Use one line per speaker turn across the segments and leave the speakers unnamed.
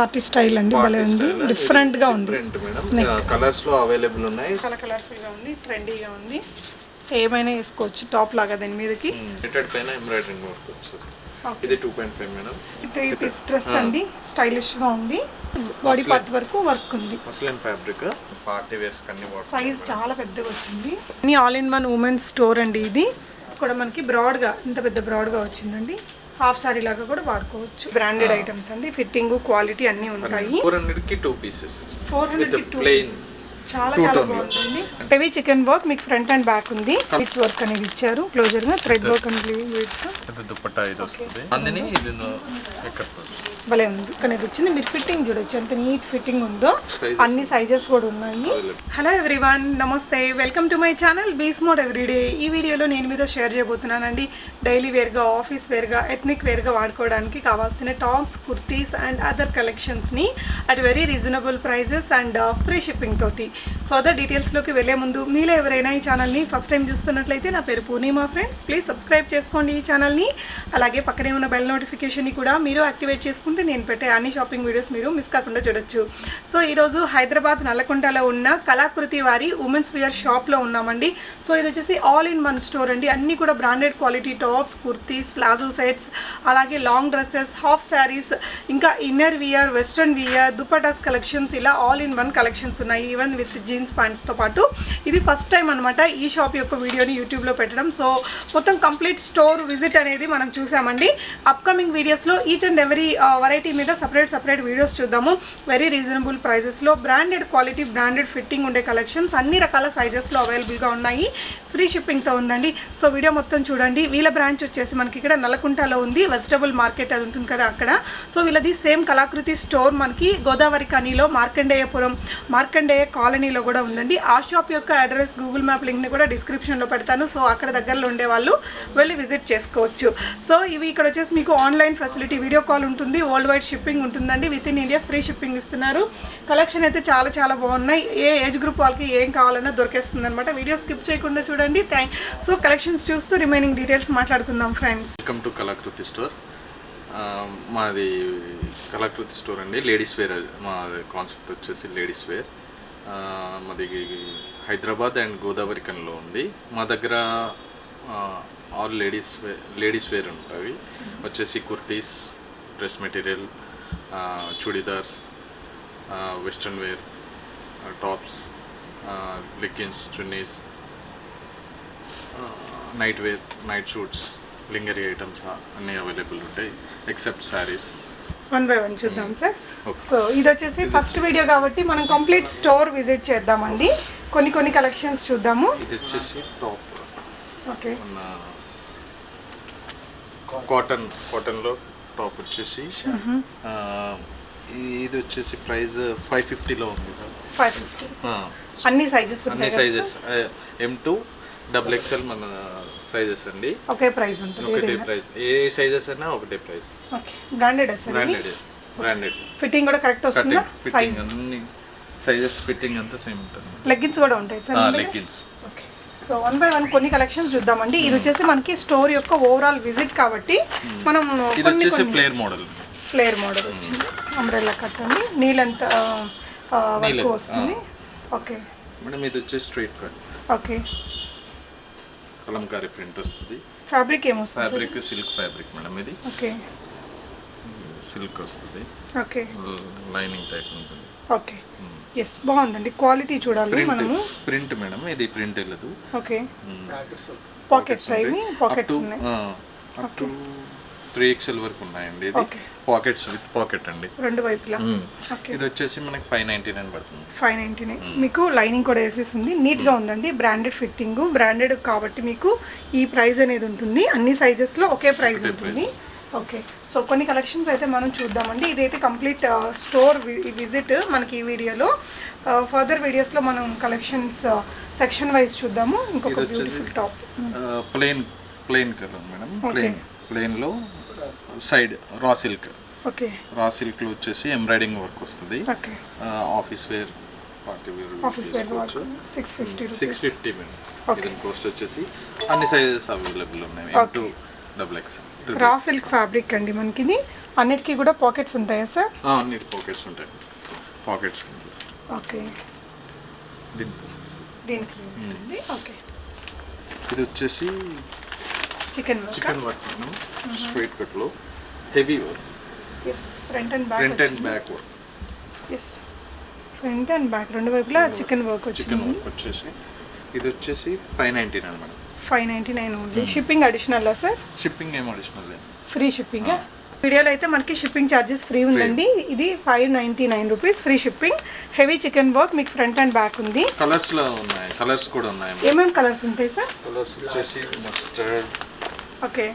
Party style అండి, భలే ఉంది, డిఫరెంట్ గా ఉంది.
కలర్స్ లో అవైలబుల్ ఉన్నాయి.
చాలా కలర్ఫుల్ గా ఉంది, ట్రెండీగా ఉంది. ఏమైనా వేసుకోవచ్చు టాప్ లాగా దీని మీదకి.
నెటెడ్ పైన ఎంబ్రాయిడరింగ్ వర్క్ వచ్చేసి ఇది 2.5 మేడం.
3 పీస్ డ్రెస్ అండి, స్టైలిష్ గా ఉంది. బాడీ పార్ట్ వరకు వర్క్ ఉంది.
మస్లిన్ ఫ్యాబ్రిక్, పార్టీ వేర్స్ కన్నీ వాటర్.
సైజ్ చాలా పెద్దగా వచ్చింది. అన్ని all in one women's store అండి ఇది. కూడా మనకి బ్రాడ్ గా, ఇంత పెద్ద బ్రాడ్ గా వచ్చిందండి. హాఫ్ సారీ లాగా కూడా వాడుకోవచ్చు. బ్రాండెడ్ ఐటమ్స్ అండి, ఫిట్టింగ్ క్వాలిటీ అన్ని ఉంటాయి.
400 కి 2 పీసెస్.
400 కి 2 పీసెస్. చాలా చాలా బాగుంటుంది. హెవీ చికెన్ వర్క్, మీకు ఫ్రంట్ అండ్ బ్యాక్ ఉంది. బీడ్స్ వర్క్ అనేది ఇచ్చారు, క్లోజర్ గా థ్రెడ్ వర్క్ అండ్ బీడ్స్ తో.
ఇది దుపట్టా ఇది వస్తుంది. అందుని ఇది ఎక్కడ
భలే ఉంది. కానీ ఇది వచ్చింది, మీరు ఫిట్టింగ్ చూడొచ్చు ఎంత నీట్ ఫిట్టింగ్ ఉందో. అన్ని సైజెస్ కూడా ఉన్నాయి. హలో ఎవ్రీవన్, నమస్తే, welcome to my channel be smart everyday. ఈ వీడియోలో నేను మీతో షేర్ చేయబోతున్నానండి డైలీ వేర్గా, ఆఫీస్ వేర్గా, ఎథ్నిక్ వేర్గా వాడుకోవడానికి కావాల్సిన టాప్స్, కుర్తీస్ అండ్ అదర్ కలెక్షన్స్ని at very reasonable prices and free shipping తోటి. ఫర్దర్ డీటెయిల్స్లోకి వెళ్ళే ముందు మీలో ఎవరైనా ఈ ఛానల్ని ఫస్ట్ టైం చూస్తున్నట్లయితే, నా పేరు పూర్ణిమ ఫ్రెండ్స్, ప్లీజ్ సబ్స్క్రైబ్ చేసుకోండి ఈ ఛానల్ని. అలాగే పక్కనే ఉన్న బెల్ నోటిఫికేషన్ని కూడా మీరు యాక్టివేట్ చేసుకుంటే నేను పెట్టే అన్ని షాపింగ్ వీడియోస్ మీరు మిస్ కాకుండా చూడొచ్చు. సో ఈరోజు హైదరాబాద్ నల్లకుంటలో ఉన్న కళాకృతి వారి ఉమెన్స్ వేర్ షాప్లో ఉన్నామండి. సో ఇది వచ్చేసి ఆల్ ఇన్ వన్ స్టోర్ అండి. అన్నీ కూడా branded quality tops, kurtis, palazzo sets, అలాగే లాంగ్ డ్రెస్సెస్, హాఫ్ శారీస్, ఇంకా inner wear, western wear, dupattas collections, ఇలా ఆల్ ఇన్ వన్ కలెక్షన్స్ ఉన్నాయి. ఈవెన్ విత్ జీన్స్ ప్యాంట్స్తో పాటు. ఇది ఫస్ట్ టైం అనమాట ఈ షాప్ యొక్క వీడియోని యూట్యూబ్లో పెట్టడం. సో మొత్తం కంప్లీట్ స్టోర్ విజిట్ అనేది మనం చూసామండి. అప్కమింగ్ వీడియోస్లో ఈచ్ అండ్ ఎవరీ వెరైటీ మీద సపరేట్ వీడియోస్ చూద్దాము. వెరీ రీజనబుల్ ప్రైజెస్లో బ్రాండెడ్ క్వాలిటీ, బ్రాండెడ్ ఫిట్టింగ్ ఉండే కలెక్షన్స్ అన్ని రకాల సైజెస్లో అవైలబుల్గా ఉన్నాయి. ఫ్రీ షిప్పింగ్తో ఉందండి. సో వీడియో మొత్తం చూడండి. వీళ్ళ బ్రాంచ్ వచ్చేసి మనకి ఇక్కడ నల్లకుంటలో ఉంది, వెజిటబుల్ మార్కెట్ అది ఉంటుంది కదా అక్కడ. సో వీళ్ళది సేమ్ కళాకృతి స్టోర్ మనకి గోదావరి కనిలో మార్కండేయపురం, మార్కండేయ కాలనీలో కూడా ఉందండి. ఆ షాప్ యొక్క అడ్రస్, గూగుల్ మ్యాప్ లింక్ని కూడా డిస్క్రిప్షన్లో పెడతాను. సో అక్కడ దగ్గరలో ఉండే వాళ్ళు వెళ్ళి విజిట్ చేసుకోవచ్చు. సో ఇవి ఇక్కడ వచ్చేసి మీకు ఆన్లైన్ ఫెసిలిటీ, వీడియో కాల్ ఉంటుంది, వరల్డ్ వైడ్ షిప్పింగ్ ఉంటుందండి. With in India free shipping ఇస్తున్నారు. కలెక్షన్ అయితే చాలా చాలా బాగున్నాయి. ఏ ఏజ్ గ్రూప్ వాళ్ళకి ఏం కావాలన్నా దొరికేస్తుంది అనమాట. వీడియో స్కిప్ చేయకుండా చూడండి. సో కలెక్షన్స్ చూస్తూ రిమైనింగ్ డీటెయిల్స్ మాట్లాడుకుందాం friends.
Welcome to Kalakriti store. మాది కళాకృతి స్టోర్ అండి, లేడీస్ వేర్. మా కాన్సెప్ట్ వచ్చేసి లేడీస్ వేర్. మాది హైదరాబాద్ అండ్ గోదావరి కనిలో ఉంది. మా దగ్గర ఆల్ లేడీస్ వేర్ ఉంటాయి. వచ్చేసి kurtis, dress material, churidars, western wear, tops, leggings, chunnis, night wear, night suits, lingerie items అన్నీ అవైలబుల్ ఉంటాయి except saris.
One by one చూద్దాం సార్. సో ఇది వచ్చేసి ఫస్ట్ వీడియో కాబట్టి మనం కంప్లీట్ స్టోర్ విజిట్ చేద్దామండి. కొన్ని కలెక్షన్స్ చూద్దాము.
ఇది వచ్చేసి టాప్.
ఓకే,
కాటన్లో టాప్ వచ్చేసి ఇది వచ్చేసి ప్రైస్ 550లో ఉంది.
550 అన్ని సైజెస్
M2 XXL మన సైజెస్ అండి.
ఒకే ప్రైస్ ఉంటుంది.
ఒకటే ప్రైస్, ఏ సైజెస్ అయినా ఒకటే ప్రైస్.
ఓకే, బ్రాండెడ్ ఫిట్టింగ్ కూడా కరెక్ట్ వస్తుందా? సైజ్
అన్ని సైజెస్ ఫిట్టింగ్ అంతా సేమ్ ఉంటుంది.
లెగ్గిన్స్ కూడా ఉంటాయి sir.
Leggings.
Okay, so one by one కొన్ని కలెక్షన్స్ చూద్దామండి. ఇది వచ్చేసి మనకి స్టోర్ యొక్క ఓవరాల్ విజిట్ కాబట్టి మనం
ఇది వచ్చేసి ఫ్లేర్ మోడల్
వచ్చింది. అంబ్రెల్లా కట్ అండి, నీళ్ళంత వర్క్ వస్తుంది. ఓకే
మేడం, ఇది వచ్చేసి straight cut.
Okay,
Kalamkari print వస్తుంది.
ఫ్యాబ్రిక్ ఏమొస్తుంది?
Fabric silk fabric madam. ఇది
ఓకే,
సిల్క్ వస్తుంది.
ఓకే,
లైనింగ్ టైప్ ఉంటుంది.
ఓకే, ఎస్, బాగుందండి. క్వాలిటీ చూడాలి మనము.
ప్రింట్ మేడం, ఇది ప్రింట్ వెళ్ళదు.
ఓకే, పాకెట్స్ అవి పాకెట్స్ ఉన్నాయి.
అప్ టు 3XL వరకు ఉన్నాయండి. ఇది పాకెట్స్ విత్ పాకెట్ అండి, రెండు వైపులా. ఇది వచ్చేసి మనకి 599 పడుతుంది. 599.
మీకు లైనింగ్ కూడా వేసేసింది. నీట్గా ఉందండి. బ్రాండెడ్ ఫిట్టింగ్, బ్రాండెడ్ కాబట్టి మీకు ఈ ప్రైస్ అనేది ఉంటుంది. అన్ని సైజెస్లో ఒకే ప్రైస్ ఉంటుంది. ఓకే, సో కొన్ని కలెక్షన్స్ అయితే మనం చూద్దామండి. ఇదైతే కంప్లీట్ స్టోర్ విజిట్ మనకి ఈ వీడియోలో. ఫర్దర్ వీడియోస్లో మనం కలెక్షన్స్ సెక్షన్ వైజ్ చూద్దాము. ఇంకొక beautiful top,
plain colour madam. ప్లెయిన్లో side raw silk.
Okay,
raw సిల్క్లో వచ్చేసి ఎంబ్రాయిడింగ్ వర్క్ వస్తుంది.
Okay,
office wear, party wear 650 madam. దీని కాస్ట్ వచ్చేసి అన్ని సైజెస్ అవైలబుల్ ఉన్నాయి. M2 XXL.
Raw silk fabric అండి మనకి. ఇది అన్నిటికీ కూడా పాకెట్స్ ఉంటాయా సార్?
అన్నిటి పాకెట్స్ ఉంటాయి. Pockets
okay. దీనికి ఓకే.
ఇది వచ్చేసి
చికెన్
వర్క్ స్ట్రైట్ కట్లో heavy work.
Front and
back work.
Front and back రెండు వైపులా చికెన్ వర్క్
వచ్చేసి ఇది వచ్చేసి 599 madam.
599 only. Shipping additional sir?
Shipping ఏం అడిషనల్ లేదు,
ఫ్రీ షిప్పింగ్. వీడియోలో అయితే మనకి షిప్పింగ్ ఛార్జెస్ ఫ్రీ ఉందండి. ఇది 599 rupees free shipping. Heavy chikan work మీకు ఫ్రంట్ అండ్ బ్యాక్ ఉంది.
కలర్స్ లో ఉన్నాయి, కలర్స్ కూడా ఉన్నాయి.
ఏమేమి కలర్స్ ఉంటాయి సార్?
కలర్స్ వచ్చేసి మస్టర్డ్,
ఓకే,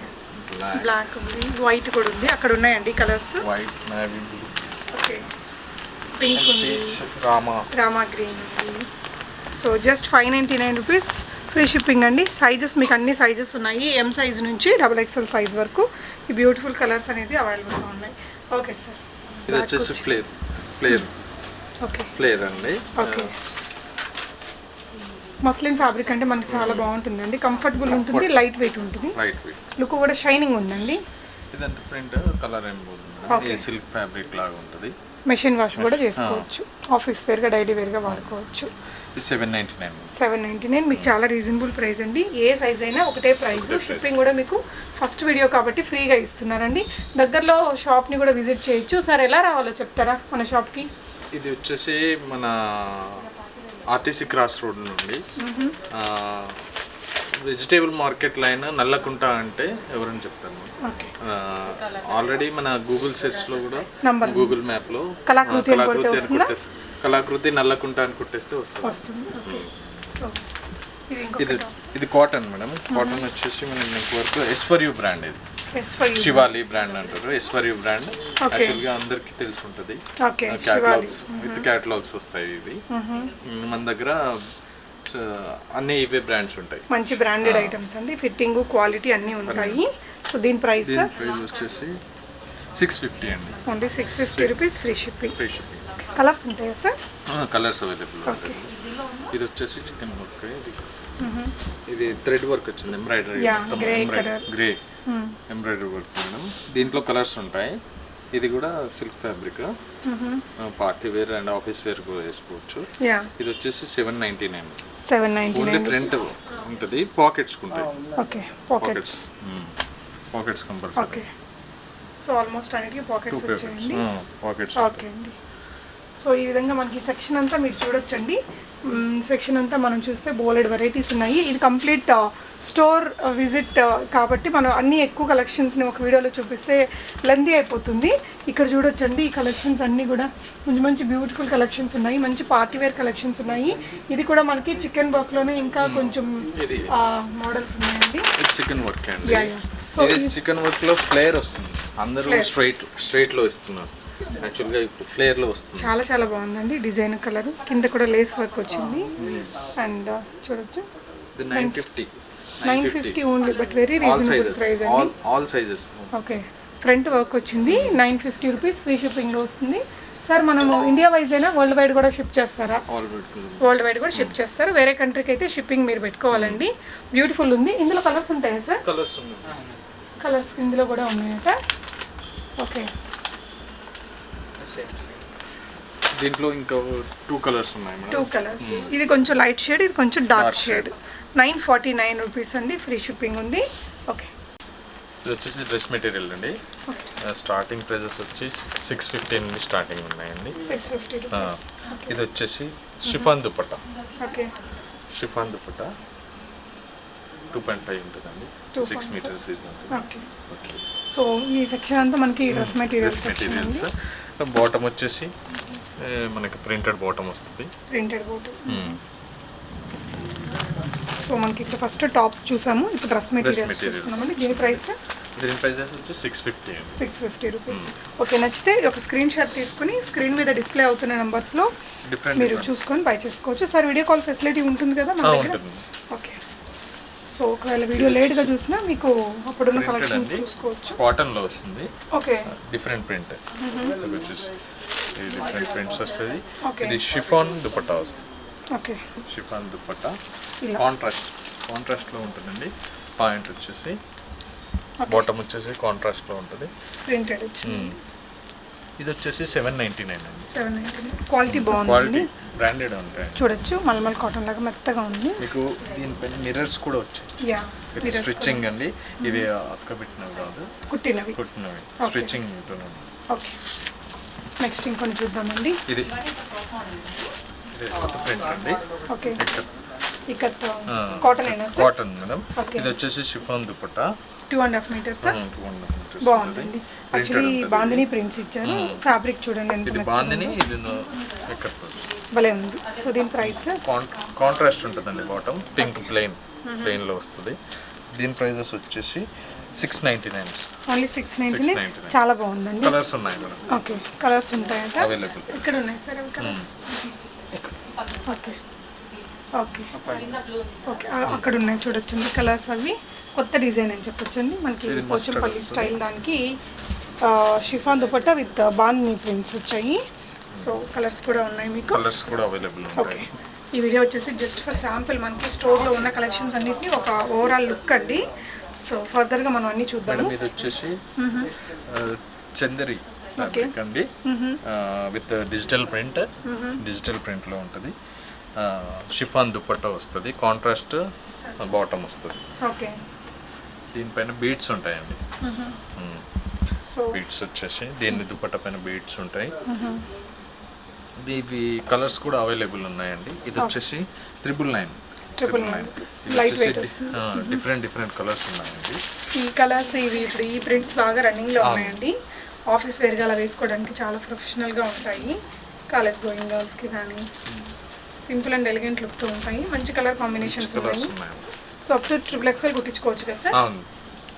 బ్లాక్ ఉంది, వైట్ కూడా ఉంది. అక్కడ ఉన్నాయండి colours.
White, navy blue,
okay, pink ఉంది, రామా గ్రీన్ ఉంది. So just 599 rupees free shipping అండి. సైజెస్ మీకు అన్ని సైజెస్ ఉన్నాయి, ఎం సైజ్ నుంచి XXL సైజ్ వరకు ఈ బ్యూటిఫుల్ కలర్స్ అనేది అవైలబుల్గా ఉన్నాయి. Okay sir.
ఇది వచ్చేసి ఫ్లేర్ అండి.
ఓకే, మస్లిన్ ఫ్యాబ్రిక్ అంటే మనకి చాలా బాగుంటుందండి, కంఫర్టబుల్ ఉంటుంది, లైట్ వెయిట్ ఉంటుంది, లుక్ కూడా షైనింగ్ ఉందండి.
ఇదంతా ప్రింట్ కలర్ ఏం పోతుంది, సిల్క్ ఫ్యాబ్రిక్ లాగా ఉంటుంది.
మెషిన్ వాష్ కూడా చేసుకోవచ్చు, ఆఫీస్ వేర్గా డైలీ వేర్గా వాడుకోవచ్చు. 799 మీకు చాలా రీజనబుల్ ప్రైస్ అండి. ఏ సైజ్ అయినా ఒకటే ప్రైస్. షిప్పింగ్ కూడా మీకు ఫస్ట్ వీడియో కాబట్టి ఫ్రీగా ఇస్తున్నారండి. దగ్గరలో షాప్ని కూడా విజిట్ చేయొచ్చు. సార్ ఎలా రావాలో చెప్తారా మన షాప్కి?
ఇది వచ్చేసి మన ఆర్టీసీ క్రాస్ రోడ్ నుండి వెజిటేబుల్ మార్కెట్ లైన్ నల్లకుంట అంటే ఎవరని చెప్తాను. ఆల్రెడీ మన గూగుల్ సెర్చ్ లో కూడా గూగుల్ మ్యాప్ లో కళాకృతి నల్లకుంట అని కొట్టేస్తే వస్తుంది. ఇది కాటన్ మేడం. కాటన్ వచ్చేసి మన నెక్ వర్క్ S4U బ్రాండ్. ఇది శివాలి బ్రాండ్ అంటారు. S4U బ్రాండ్ యాక్చువల్గా అందరికి తెలిసి ఉంటుంది. క్యాటలాగ్స్ వస్తాయి ఇవి మన దగ్గర. అన్ని ఇవే బ్రాండ్స్ ఉంటాయి,
మంచి బ్రాండెడ్ ఐటమ్స్ అండి. ఫిట్టింగ్ క్వాలిటీ అన్నీ ఉంటాయి. సో దీని ప్రైస్
వచ్చేసి 650 అండి.
Only 650 rupees free shipping. Colours ఉంటాయా సార్?
కలర్స్ అవైలబుల్ ఉంటాయి. ఇది వచ్చేసి చికెన్ వర్క్. ఇది థ్రెడ్ వర్క్ వచ్చింది, embroidery grey embroidery work madam. దీంట్లో కలర్స్ ఉంటాయి. ఇది కూడా silk fabric, party wear and office wear కూడా వేసుకోవచ్చు. ఇది వచ్చేసి 799 ఓన్లీ. ఫ్రంట్ ఉంటుంది, పాకెట్స్ ఉంటాయి.
Okay, pockets
compulsory.
Okay, so almost అన్నిటికీ పాకెట్స్ వచ్చాయండి.
పాకెట్స్
ఓకే అండి. సో ఈ విధంగా మనకి సెక్షన్ అంతా మీరు చూడొచ్చండి. సెక్షన్ అంతా మనం చూస్తే బోలెడ్ వెరైటీస్ ఉన్నాయి. ఇది కంప్లీట్ స్టోర్ విజిట్ కాబట్టి మనం అన్ని ఎక్కువ కలెక్షన్స్ని ఒక వీడియోలో చూపిస్తే లెంతీ అయిపోతుంది. ఇక్కడ చూడొచ్చండి, ఈ కలెక్షన్స్ అన్నీ కూడా మంచి బ్యూటిఫుల్ కలెక్షన్స్ ఉన్నాయి, మంచి పార్టీ వేర్ కలెక్షన్స్ ఉన్నాయి. ఇది కూడా మనకి చికెన్ వర్క్లోనే ఇంకా కొంచెం మోడల్స్ ఉన్నాయండి.
చికెన్ వర్క్ అండి. సో చికెన్ వర్క్లో ఫ్లేర్ వస్తుంది, అందరూ స్ట్రైట్లో ఇస్తున్నారు. యాక్చువల్గా ఇప్పుడు ఫ్లేర్లో వస్తుంది.
చాలా బాగుందండి డిజైన్, కలర్. కింద కూడా లేస్ వర్క్ వచ్చింది. అండ్ చూడొచ్చు 950 only, but very reasonable price అండి.
All sizes.
Okay, front work వచ్చింది. 950 రూపీస్ ఫ్రీ షిప్పింగ్లో వస్తుంది. సార్ మనము ఇండియా వైజ్ అయినా వరల్డ్ వైడ్ కూడా షిప్ చేస్తారా? వరల్డ్ వైడ్ కూడా షిప్ చేస్తారు. వేరే కంట్రీకి అయితే షిప్పింగ్ మీరు పెట్టుకోవాలండి. బ్యూటిఫుల్ ఉంది. ఇందులో కలర్స్ ఉంటాయా సార్? కలర్స్ ఇందులో కూడా ఉన్నాయట. ఓకే,
దీంట్లో ఇంకా 2 కలర్స్ ఉన్నాయి మేడం.
2 కలర్స్. ఇది కొంచెం లైట్ షేడ్, ఇది కొంచెం డార్క్ షేడ్. 949 రూపీస్ అండి, ఫ్రీ షిప్పింగ్ ఉంది. ఓకే,
ఇది వచ్చేసి డ్రెస్ మెటీరియల్ అండి. స్టార్టింగ్ ప్రైజెస్ వచ్చి 650 నుండి స్టార్టింగ్ ఉన్నాయండి.
650 రూపీస్.
ఇది వచ్చేసి chiffon dupatta.
Okay,
chiffon dupatta 2.5 ఉంటుందండి, 6 మీటర్స్.
ఓకే, సో ఈ సెక్షన్ అంతా మనకి డ్రెస్ మెటీరియల్స్.
బాటమ్ వచ్చేసి మనకి ప్రింటెడ్ బాటమ్ వస్తుంది.
సో మనకి ఇక్కడ ఫస్ట్ టాప్స్ చూసాము, ఇప్పుడు డ్రెస్ మెటీరియల్స్ చూస్తున్నామండి. దీని ప్రైస్
వచ్చి 650
రూపీస్. ఓకే, నచ్చితే ఒక స్క్రీన్ షాట్ తీసుకుని స్క్రీన్ మీద డిస్ప్లే అవుతున్న నెంబర్స్లో మీరు చూసుకొని బై చేసుకోవచ్చు. సార్ వీడియో కాల్ ఫెసిలిటీ ఉంటుంది కదా మన దగ్గర? ఓకే, సో ఒకవేళ వీడియో లేట్గా చూసినా మీకు అప్పుడున్న కలెక్షన్ చూసుకోవచ్చు.
కాటన్లో వస్తుంది.
Okay,
different print different prints వస్తుంది. ఇది షిఫాన్ దుపట్టా వస్తుంది.
ఓకే,
షిఫాన్ దుపట్టా కాంట్రాస్ట్లో ఉంటుందండి. పాయింట్ వచ్చేసి బాటమ్ వచ్చేసి కాంట్రాస్ట్ లో ఉంటుంది.
ప్రింటెడ్ వచ్చింది.
ఇది వచ్చేసి 799 అండి.
799 క్వాలిటీ బాగుంది.
క్వాలిటీ బ్రాండెడ్ ఉంటాయి.
చూడొచ్చు మల్మల్ కాటన్ లాగా మెత్తగా ఉంది.
మీకు దీనిపైన మిర్రర్స్ కూడా వచ్చాయి.
యా
స్టిచ్చింగ్ అండి. ఇవి అక్క పెట్టినవి కాదు,
కుట్టినవి.
స్టిచ్చింగ్.
ఓకే, నెక్స్ట్ ఇంకొని చూద్దామండి.
ఇది కొత్త ప్రింట్ అండి.
ఓకే, ఇక్కత్ కాటన్ అయినా సార్? Cotton
madam. ఇది వచ్చేసి షిఫాన్ దుపట్టా
2.5 మీటర్స్. బాగుందండి. యాక్చువల్లీ బాందిని ప్రింట్స్ ఇచ్చారు. ఫ్యాబ్రిక్ చూడండి ఎంత
ఇది బాందిని, ఇది
భలే ఉంది. సో దీని ప్రైస్
కాంట్రాస్ట్ ఉంటుందండి. బాటమ్ పింక్ ప్లెయిన్ లో వస్తుంది. దీని ప్రైజెస్ వచ్చేసి 699.
ఓన్లీ 699. చాలా బాగుందండి.
కలర్స్ ఉన్నాయి మేడం.
ఓకే, కలర్స్ ఉంటాయంట.
అవైలబుల్.
ఇక్కడ ఉన్నాయి సార్ అవి కలర్స్. ఓకే ఓకే ఓకే, అక్కడ ఉన్నాయి చూడొచ్చండి కలర్స్. అవి కొత్త డిజైన్ అని చెప్పొచ్చండి. మనకి పోచంపల్లి స్టైల్ దానికి chiffon dupatta with bandhani prints వచ్చాయి. సో కలర్స్ కూడా ఉన్నాయి మీకు.
కలర్స్ కూడా అవైలబుల్
ఓకే, ఈ వీడియో వచ్చేసి జస్ట్ ఫర్ శాంపిల్ మనకి స్టోర్లో ఉన్న కలెక్షన్స్ అన్నిటిని ఒక ఓవరాల్ లుక్ అండి. సో ఫర్దర్గా మనం అన్ని చూద్దాము.
ఇది వచ్చేసి చందరి ఫ్యాబ్రిక్ అండి, విత్ డిజిటల్ ప్రింట్లో ఉంటుంది. షిఫాన్ దుపట్టా వస్తుంది. కాంట్రాస్ట్ బాటమ్ వస్తుంది.
ఓకే,
దీనిపైన బీడ్స్ ఉంటాయండి. సో బీడ్స్ వచ్చేసి దీని దుపట్టా పైన బీడ్స్ ఉంటాయి. ఇవి కలర్స్ కూడా అవైలబుల్ ఉన్నాయండి. ఇది వచ్చేసి 999.
Light weight.
డిఫరెంట్ కలర్స్ ఉన్నాయండి.
ఈ కలర్స్ ఇవి ఇప్పుడు ఈ ప్రింట్స్ బాగా రన్నింగ్లో ఉన్నాయండి. ఆఫీస్ వేర్గా అలా వేసుకోవడానికి చాలా ప్రొఫెషనల్గా ఉంటాయి. కాలేజ్ గోయింగ్ గర్ల్స్కి కానీ సింపుల్ అండ్ ఎలిగెంట్ లుక్తో ఉంటాయి. మంచి కలర్ కాంబినేషన్స్ ఉన్నాయి. సో అప్ టు XXL కుట్టించుకోవచ్చు కదా సార్?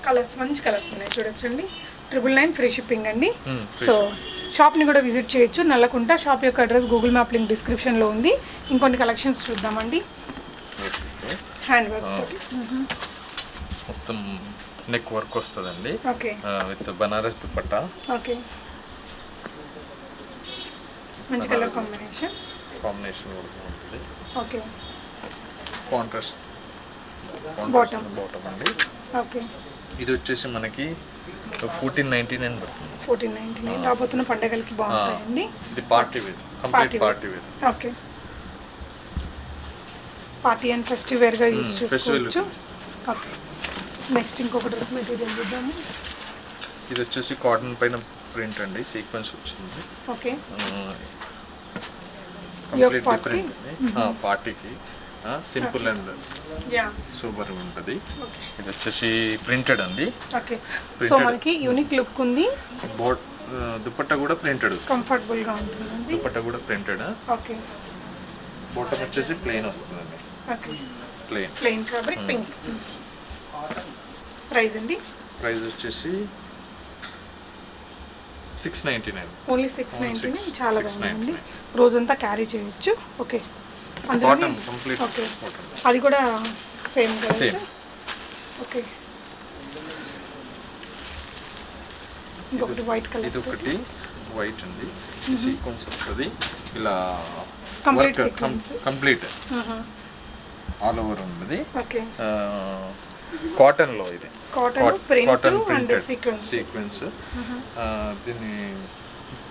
కలర్స్ మంచి కలర్స్ ఉన్నాయి చూడొచ్చండి. 999 ఫ్రీ షిప్పింగ్ అండి. సో షాప్ని కూడా విజిట్ చేయొచ్చు. నల్లకుంట షాప్ యొక్క అడ్రస్ గూగుల్ మ్యాప్ లింక్ డిస్క్రిప్షన్లో ఉంది. ఇంకొన్ని కలెక్షన్స్ చూద్దామండి. హ్యాండ్ వర్క్
మొత్తం నెక్ వర్క్ వస్తుందండి.
Okay,
with Banaras dupatta.
Okay, మంచి కలర్ కాంబినేషన్
కూడా ఉంటుంది.
ఓకే,
కాంట్రాస్ట్
బాటమ్
అండి.
ఓకే,
ఇది వచ్చేసి మనకి 1499 పడుతుంది.
1499 రాబోతున్న పండగలకి బాగుంటాయండి.
ఇది party wear, complete party wear.
Okay, party and festive వేర్గా యూజ్ చేసుకోవచ్చు. ఓకే, నెక్స్ట్ ఇంకొక డ్రెస్ మెటీరియల్ చూద్దాము.
ఇది వచ్చేసి కాటన్ పైన ప్రింట్ అండి, సీక్వెన్స్ వచ్చింది.
ఓకే,
కంప్లీట్ డిఫరెంట్ పార్టీకి సింపుల్ అండ్ సూపర్ ఉంటుంది. ఇది వచ్చేసి ప్రింటెడ్ అండి.
ఓకే, సో మనకి యూనిక్ లుక్ ఉంది.
దుపట్టా కూడా ప్రింటెడ్,
కంఫర్టబుల్ గా ఉంటుంది.
దుపట్టా కూడా ప్రింటెడ్.
ఓకే,
బాటమ్ వచ్చేసి ప్లెయిన్ వస్తుందండి.
Okay,
plain
fabric pink. Price అండి?
ప్రైస్ వచ్చేసి 699.
ఓన్లీ 699. చాలా బాగుందండి, రోజంతా క్యారీ చేయొచ్చు. Okay,
cotton complete.
ఓకే, అది కూడా సేమ్ కదా? ఓకే, ఇంకొకటి వైట్ కలర్.
ఇది ఒకటి వైట్ అండి, సీక్వెన్స్ వస్తుంది ఇలా కంప్లీట్ ఆల్ ఓవర్ ఉన్నది.
ఓకే,
కాటన్ లో ఇది
కాటన్ ప్రింట్
సీక్వెన్స్. దీని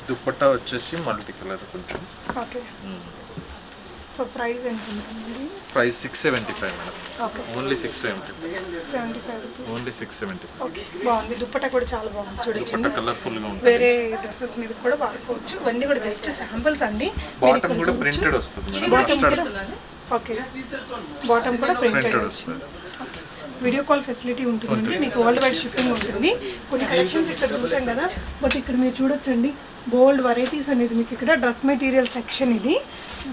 దుపట్టా వచ్చేసి మల్టీ కలర్ కొంచెం.
ఓకే, సో ప్రైస్ ఎంత ఉంటుంది?
Price 675 madam.
Okay,
only 675.
75
only 675.
Okay, బాగుంది. దుపట్టా కూడా చాలా బాగుంది చూడండి.
దుపట్టా కలర్ఫుల్ గా ఉంటుంది.
వేరే డ్రెస్సెస్ మీద కూడా వాడుకోవచ్చు. ఇవన్నీ కూడా జస్ట్ శాంపిల్స్ అండి.
బాటమ్ కూడా ప్రింటెడ్ వస్తుంది మేడం.
ఓకే, బాటమ్ కూడా ప్రింటెడ్ వస్తుంది. ఓకే, వీడియో కాల్ ఫెసిలిటీ ఉంటుందండి. మీకు వరల్డ్ వైడ్ షిప్పింగ్ ఉంటుంది. కొన్ని కలెక్షన్స్ ఇక్కడ చూసాం కదా, బట్ ఇక్కడ మీరు చూడొచ్చండి బోల్డ్ వెరైటీస్ అనేది మీకు ఇక్కడ డ్రెస్ మెటీరియల్ సెక్షన్. ఇది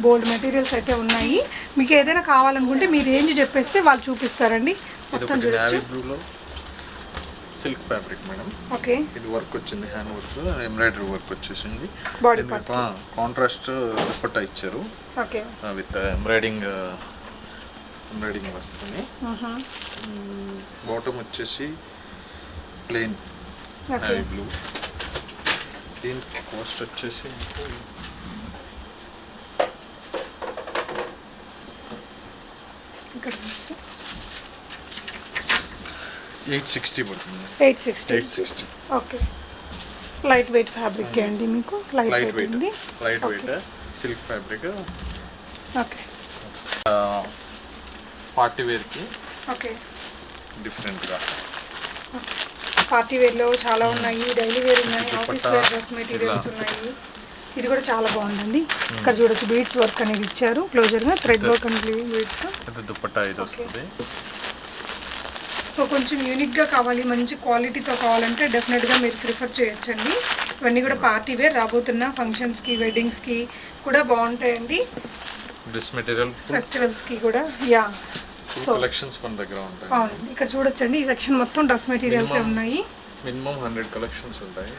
బోల్డ్ మెటీరియల్స్ అయితే ఉన్నాయి. మీకు ఏదైనా కావాలనుకుంటే మీ రేంజ్ చెప్పేస్తే వాళ్ళు చూపిస్తారండి. మొత్తం చూడొచ్చు.
Silk fabric madam.
ఓకే,
ఇది వర్క్ వచ్చింది, హ్యాండ్ వర్క్, ఎంబ్రాయిడరీ వర్క్ వచ్చేసింది.
బాడీ పార్ట్
కాంట్రాస్ట్ దుపట్టా ఇచ్చారు.
ఓకే,
విత్ ఎంబ్రాయిడింగ్ వస్తుంది. బాటమ్ వచ్చేసి ప్లెయిన్ నేవీ బ్లూ. దీని కాస్ట్ వచ్చేసి 860 పడుతుంది.
860. ఓకే, లైట్ వెయిట్ ఫ్యాబ్రిక్ అండి, మీకు లైట్ వెయిట్ ఉంది.
Light weight silk fabric.
Okay,
party వేర్కి
ఓకే,
డిఫరెంట్గా
పార్టీ వేర్లో చాలా ఉన్నాయి, డైలీ వేర్ ఉన్నాయి, ఆఫీస్ వేర్ డ్రెస్ మెటీరియల్స్ ఉన్నాయి. ఇది కూడా చాలా బాగుందండి. ఇక్కడ చూడొచ్చు బీడ్స్ వర్క్ అనేది ఇచ్చారు, క్లోజర్గా thread work and beads.
Dupatta ఇది వస్తుంది.
సో కొంచెం యూనిక్గా కావాలి, మంచి క్వాలిటీతో కావాలంటే డెఫినెట్గా మీరు ప్రిఫర్ చేయొచ్చండి. ఇవన్నీ కూడా పార్టీ వేర్, రాబోతున్న ఫంక్షన్స్కి వెడ్డింగ్స్కి కూడా బాగుంటాయండి,
డ్రెస్ మెటీరియల్
ఫెస్టివల్స్కి కూడా. యా, సో
కలెక్షన్స్ మన దగ్గర ఉంటాయి.
అవును, ఇక్కడ చూడొచ్చండి ఈ సెక్షన్ మొత్తం డ్రెస్ మెటీరియల్స్ ఉన్నాయి.
మినిమం 100 కలెక్షన్స్ ఉంటాయి.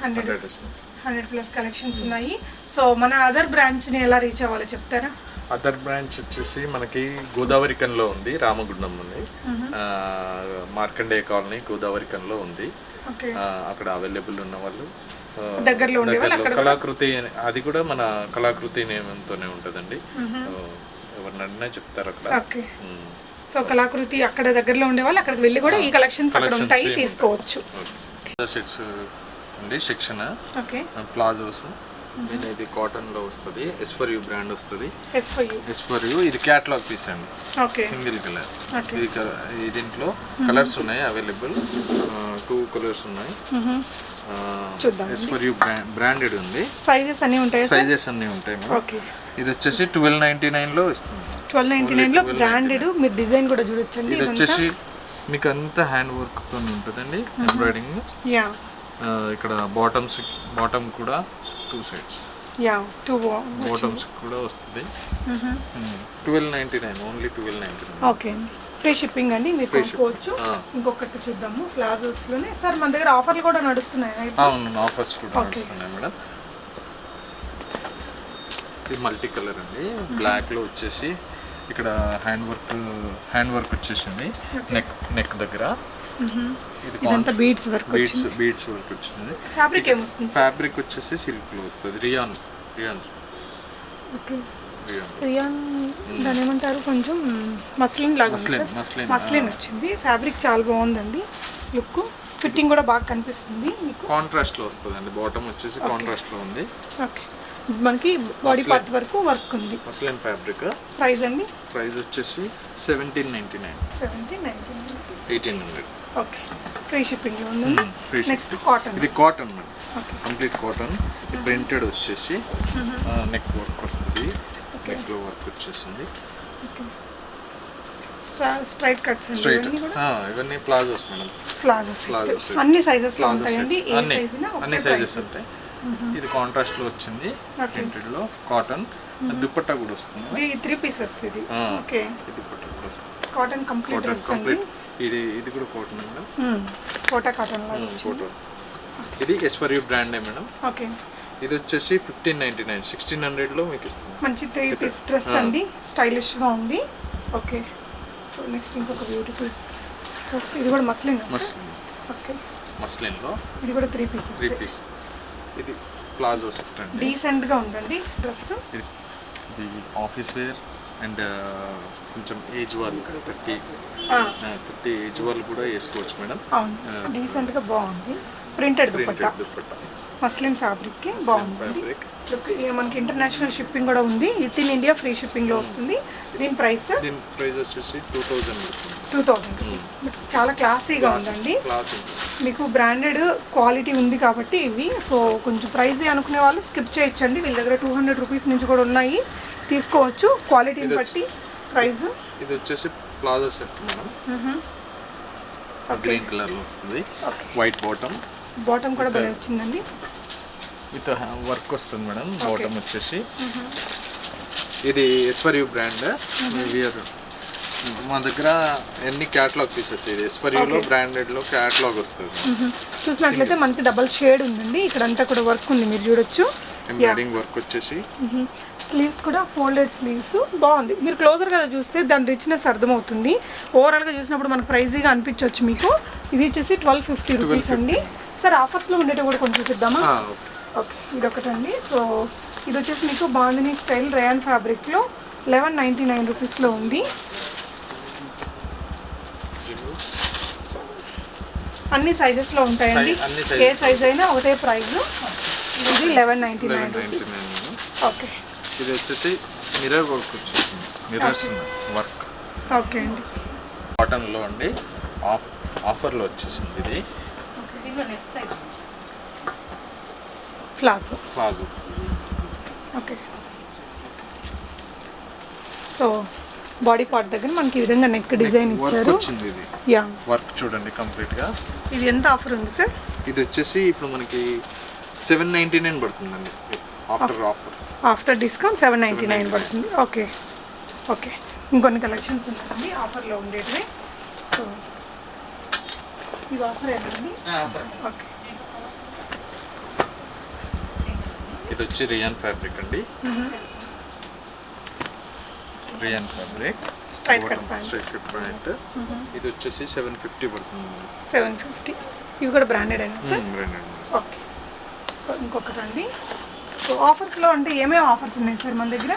100+ కలెక్షన్స్ ఉన్నాయి. సో మన అదర్ బ్రాంచ్ని ఎలా రీచ్ అవ్వాలో చెప్తారా?
అదర్ బ్రాంచ్ వచ్చేసి మనకి గోదావరికంలో ఉంది, రామగుండం ఉంది, మార్కండేయ కాలనీ గోదావరికంలో ఉంది. అక్కడ అవైలబుల్ ఉన్న వాళ్ళు
దగ్గరలో
కళాకృతి, అది కూడా మన కళాకృతి నేమంతోనే ఉంటుందండి. ఎవరినన్నా చెప్తారు అక్కడ.
సో కళాకృతి అక్కడ దగ్గరలో ఉండే వాళ్ళు అక్కడికి వెళ్ళి కూడా ఈ కలెక్షన్స్ అక్కడ ఉంటాయి, తీసుకోవచ్చు.
సెట్స్ అండి, సెక్షన్ ప్లాజోస్, ఇది కాటన్ లో వస్తుంది, ఎస్4యు బ్రాండ్ వస్తుంది. ఎస్4యు ఇది క్యాటలాగ్ పీస్ అండి, సింగిల్ కలర్. ఇది దీంట్లో కలర్స్ ఉన్నాయి అవైలబుల్, 2 కలర్స్ ఉన్నాయి. ఎస్4యు బ్రాండెడ్ ఉంది.
సైజెస్ అన్ని ఉంటాయి.
ఇది వచ్చేసి 1299 లో ఇస్తుంది.
1299 లో బ్రాండెడ్. మీరు డిజైన్ కూడా చూడొచ్చండి.
ఇది వచ్చేసి మీకు అంతా హ్యాండ్ వర్క్ తో ఉంటుందండి, ఎంబ్రాయిడింగ్. ఇక్కడ బాటమ్ కూడా 2 సైడ్స్,
2
బాటమ్స్ కూడా వస్తుంది. 1299, ఓన్లీ 1299.
ఓకే, ఫ్రీ షిప్పింగ్ అండి, మీరు కొనుక్కోవచ్చు. ఇంకొకటి చూద్దాము ప్లాజోస్ లోనే. సార్ మన దగ్గర ఆఫర్లు కూడా నడుస్తున్నాయి.
అవును, ఆఫర్స్ కూడా నడుస్తున్నాయి మేడం. ఇది మల్టీ కలర్ అండి, బ్లాక్ లో వచ్చేసి ఇక్కడ హ్యాండ్ వర్క్ వచ్చేసింది నెక్ దగ్గర.
ఇదంతా బీడ్స్ వర్క్
వచ్చింది.
ఫ్యాబ్రిక్ ఏమొస్తుంది?
ఫ్యాబ్రిక్ వచ్చేసి సిల్క్ లో వస్తుంది, రియాన్.
ఓకే, రియాన్ దాని ఏమంటారు, కొంచెం మస్లిన్ లాగా మస్లిన్ వచ్చింది. ఫ్యాబ్రిక్ చాలా బాగుందండి, లుక్ ఫిట్టింగ్ కూడా బాగా కనిపిస్తుంది. మీకు
కాంట్రాస్ట్ లో వస్తుందండి, బాటమ్ వచ్చేసి కాంట్రాస్ట్ లో ఉంది.
ఓకే, మనకి బాడీ పార్ట్ వరకు వర్క్ ఉంది.
Muslin fabric.
ప్రైస్ అండి?
ప్రైస్ వచ్చేసి 1799. 1800.
ఓకే, ఫ్రీ షిప్పింగ్ లో ఉంది. Next cotton.
ఇది cotton madam, complete cotton. Printed వచ్చేసి నెక్ వర్క్ వస్తుంది, నెక్ లో వర్క్ వచ్చేసింది.
స్ట్రైట్ కట్స్
ఇవన్నీ ప్లాజోస్ మేడం.
ప్లాజోస్ అన్ని సైజెస్ లో ఉంటాయండి,
అన్ని సైజెస్ ఉంటాయి. ఇది కాంట్రాస్ట్ లో వచ్చింది, ప్రింటెడ్ లో కాటన్. దుపట్టా కూడా వస్తుంది.
ఇది 3 పీసెస్. ఇది ఓకే,
ఇది దుపట్టా కూడా వస్తుంది,
కాటన్ కంప్లీట్ డ్రెస్ అండి.
ఇది కూడా కాటన్ మేడం,
కోటా కాటన్ లో వచ్చింది.
ఇది ఎస్4యు బ్రాండ్ మేడం.
ఓకే,
ఇది వచ్చేసి 1599, 1600 లో మీకు ఇస్తుంది.
మంచి 3 పీస్ డ్రెస్ అండి, స్టైలిష్ గా ఉంది. ఓకే, సో నెక్స్ట్ ఇంకొక బ్యూటిఫుల్ డ్రెస్. ఇది కూడా మస్లిన్. ఓకే, మస్లిన్
లో
ఇది కూడా 3 పీస్.
ఇది ప్లాజో సెట్ అండి,
డీసెంట్ గా ఉందండి డ్రెస్.
ఇది ఆఫీస్ వేర్ అండ్ కొంచెం ఏజ్ వాళ్ళు 30 ఏజ్ వాళ్ళు కూడా వేసుకోవచ్చు మేడం.
అవును, డీసెంట్ గా బాగుంది. ప్రింటెడ్ దుపట్టా, మస్లిన్ ఫ్యాబ్రిక్ బాగుంది. మనకి ఇంటర్నేషనల్ షిప్పింగ్ కూడా ఉంది, with in India free shipping లో వస్తుంది. దీని ప్రైస్
వచ్చేసి 2000
రూపీస్. చాలా క్లాసీగా ఉందండి, మీకు బ్రాండెడ్ క్వాలిటీ ఉంది కాబట్టి ఇవి. సో కొంచెం ప్రైస్ అనుకునే వాళ్ళు స్కిప్ చేయొచ్చండి, వీళ్ళ దగ్గర 200 రూపీస్ నుంచి కూడా ఉన్నాయి, తీసుకోవచ్చు క్వాలిటీని బట్టి ప్రైస్.
ఇది వచ్చేసి palazzo set madam, green colour లో వస్తుంది, వైట్ బాటమ్
కూడా బాగా వచ్చిందండి,
విత్ వర్క్ వస్తుంది మేడం. బాటమ్ వచ్చేసి ఇది ఎస్4యు బ్రాండ్. మా దగ్గర ఎన్ని క్యాటలాగ్ పీసెస్, ఇది ఎస్4యులో బ్రాండెడ్ లో క్యాటలాగ్ వస్తుంది.
చూసినట్లయితే మనకి డబల్ షేడ్ ఉందండి, ఇక్కడంతా కూడా వర్క్ ఉంది, మీరు చూడొచ్చు.
ఎంబ్రాయిడింగ్ వర్క్ వచ్చేసి
స్లీవ్స్ కూడా ఫోల్డెడ్ స్లీవ్స్ బాగుంది. మీరు క్లోజర్గా చూస్తే దాని రిచ్నెస్ అర్థమవుతుంది. ఓవరాల్గా చూసినప్పుడు మనకు ప్రైజీగా అనిపించవచ్చు మీకు. ఇది వచ్చేసి 1250 రూపీస్ అండి. సార్ ఆఫర్స్లో ఉండేవి కూడా కొంచెం చూద్దామా? ఓకే, ఇది ఒకటండి. సో ఇది వచ్చేసి మీకు బాందిని స్టైల్ రేయాన్ ఫ్యాబ్రిక్లో 1199 రూపీస్లో ఉంది. అన్ని సైజెస్ లో ఉంటాయండి.
అన్ని
ఏ సైజ్ అయినా ఒకటే ప్రైస్. ఇది 1199. ఓకే.
ఇది వచ్చేసి మిర్రర్ వర్క్ వచ్చేసింది. Mirrors work.
ఓకే అండి.
కాటన్ లో అండి, ఆఫర్ లో వచ్చేసింది ఇది.
Palazzo. Okay. So body part దగ్గర మనకి ఈ విధంగా నెక్ డిజైన్ ఇచ్చారు.
ఇది
యా,
వర్క్ చూడండి కంప్లీట్ గా.
ఇది ఎంత ఆఫర్ ఉంది సార్?
ఇది వచ్చేసి ఇప్పుడు మనకి 799 పడుతుందండి.
ఆఫ్టర్ డిస్కౌంట్ 799 పడుతుంది. ఓకే. ఓకే, ఇంకొన్ని కలెక్షన్స్ ఉన్నాయండి ఆఫర్లో ఉండేటివి. సో ఇది ఆఫర్ ఏంటండి? ఓకే.
ఇది వచ్చి రియాన్ ఫ్యాబ్రిక్ అండి. Rayon fabric
straight cut
pant. ఇది వచ్చేసి 750 పడుతుంది.
750. ఇవి కూడా బ్రాండెడ్ అయినా సార్?
బ్రాండెడ్.
ఓకే. సో ఇంకొకటండి. సో ఆఫర్స్లో అంటే ఏమేమి ఆఫర్స్ ఉన్నాయి సార్ మన దగ్గర?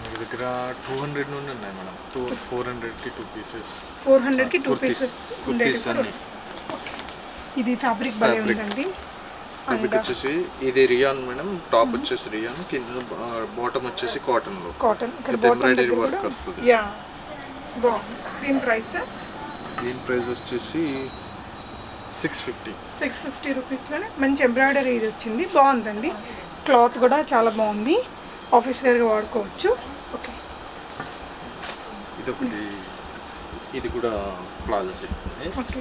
మన దగ్గర 200 నుండి ఉన్నాయి మేడం. 400కి 2 పీసెస్.
400కి 2 పీసెస్ ఉండేది.
అన్ని.
ఇది ఫ్యాబ్రిక్ భలే ఉందండి.
ఫ్యాబ్రిక్ వచ్చేసి ఇది రియాన్ మేడం. టాప్ వచ్చేసి రియాన్, కింద బాటమ్ వచ్చేసి కాటన్ లో.
కాటన్. ఇక్కడ
ఎంబ్రాయిడరీ వర్క్ వస్తుంది.
యా, బాగుంది. దీని ప్రైస్ సార్?
దీని ప్రైస్ వచ్చేసి 650
రూపీస్లోనే మంచి ఎంబ్రాయిడరీ ఇది వచ్చింది. బాగుందండి. క్లాత్ కూడా చాలా బాగుంది. ఆఫీస్ వేర్గా వాడుకోవచ్చు. ఓకే.
ఇది కూడా ప్లాజో సెట్.
ఓకే,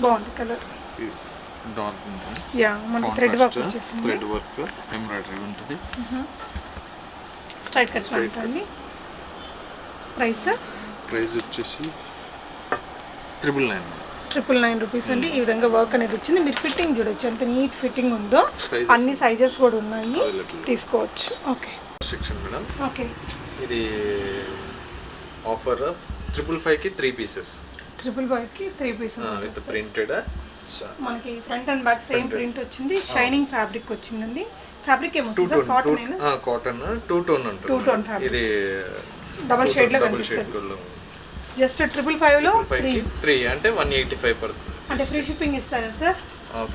బాగుంది కలర్.
డార్క్ ఉంటుంది.
యా, మనకి థ్రెడ్ వర్క్ వచ్చేసింది.
థ్రెడ్ వర్క్ ఎంబ్రాయిడరీ ఉంటుంది.
స్ట్రైట్ కట్ ఉంటుంది. ప్రైస్
వచ్చేసి 999
రూపీస్ అండి. ఈ విధంగా వర్క్ అనేది వచ్చింది. మీరు ఫిట్టింగ్ చూడొచ్చు ఎంత నీట్ ఫిట్టింగ్ ఉందో. అన్ని సైజెస్ కూడా ఉన్నాయి, తీసుకోవచ్చు. ఓకే.
Section madam.
ఓకే.
ఇది ఆఫర్ 555కి 3 పీసెస్.
555కి 3 పీసెస్
విత్ ప్రింటెడ్.
మనకి front and back same print వచ్చింది. షైనింగ్ ఫ్యాబ్రిక్ వచ్చిందండి. ఫ్యాబ్రిక్ ఏమొస్తుంది సార్? కాటన్ ఏనా?
కాటన్ 2 టోన్ ఉంటుంది.
2 టోన్ ఫ్యాబ్రిక్.
ఇది
డబుల్ షేడ్ లో కనిపిస్తుంది. జస్ట్ 555లో
3 అంటే 185 పడుతుంది.
అంటే ఫ్రీ షిప్పింగ్ ఇస్తారా సార్?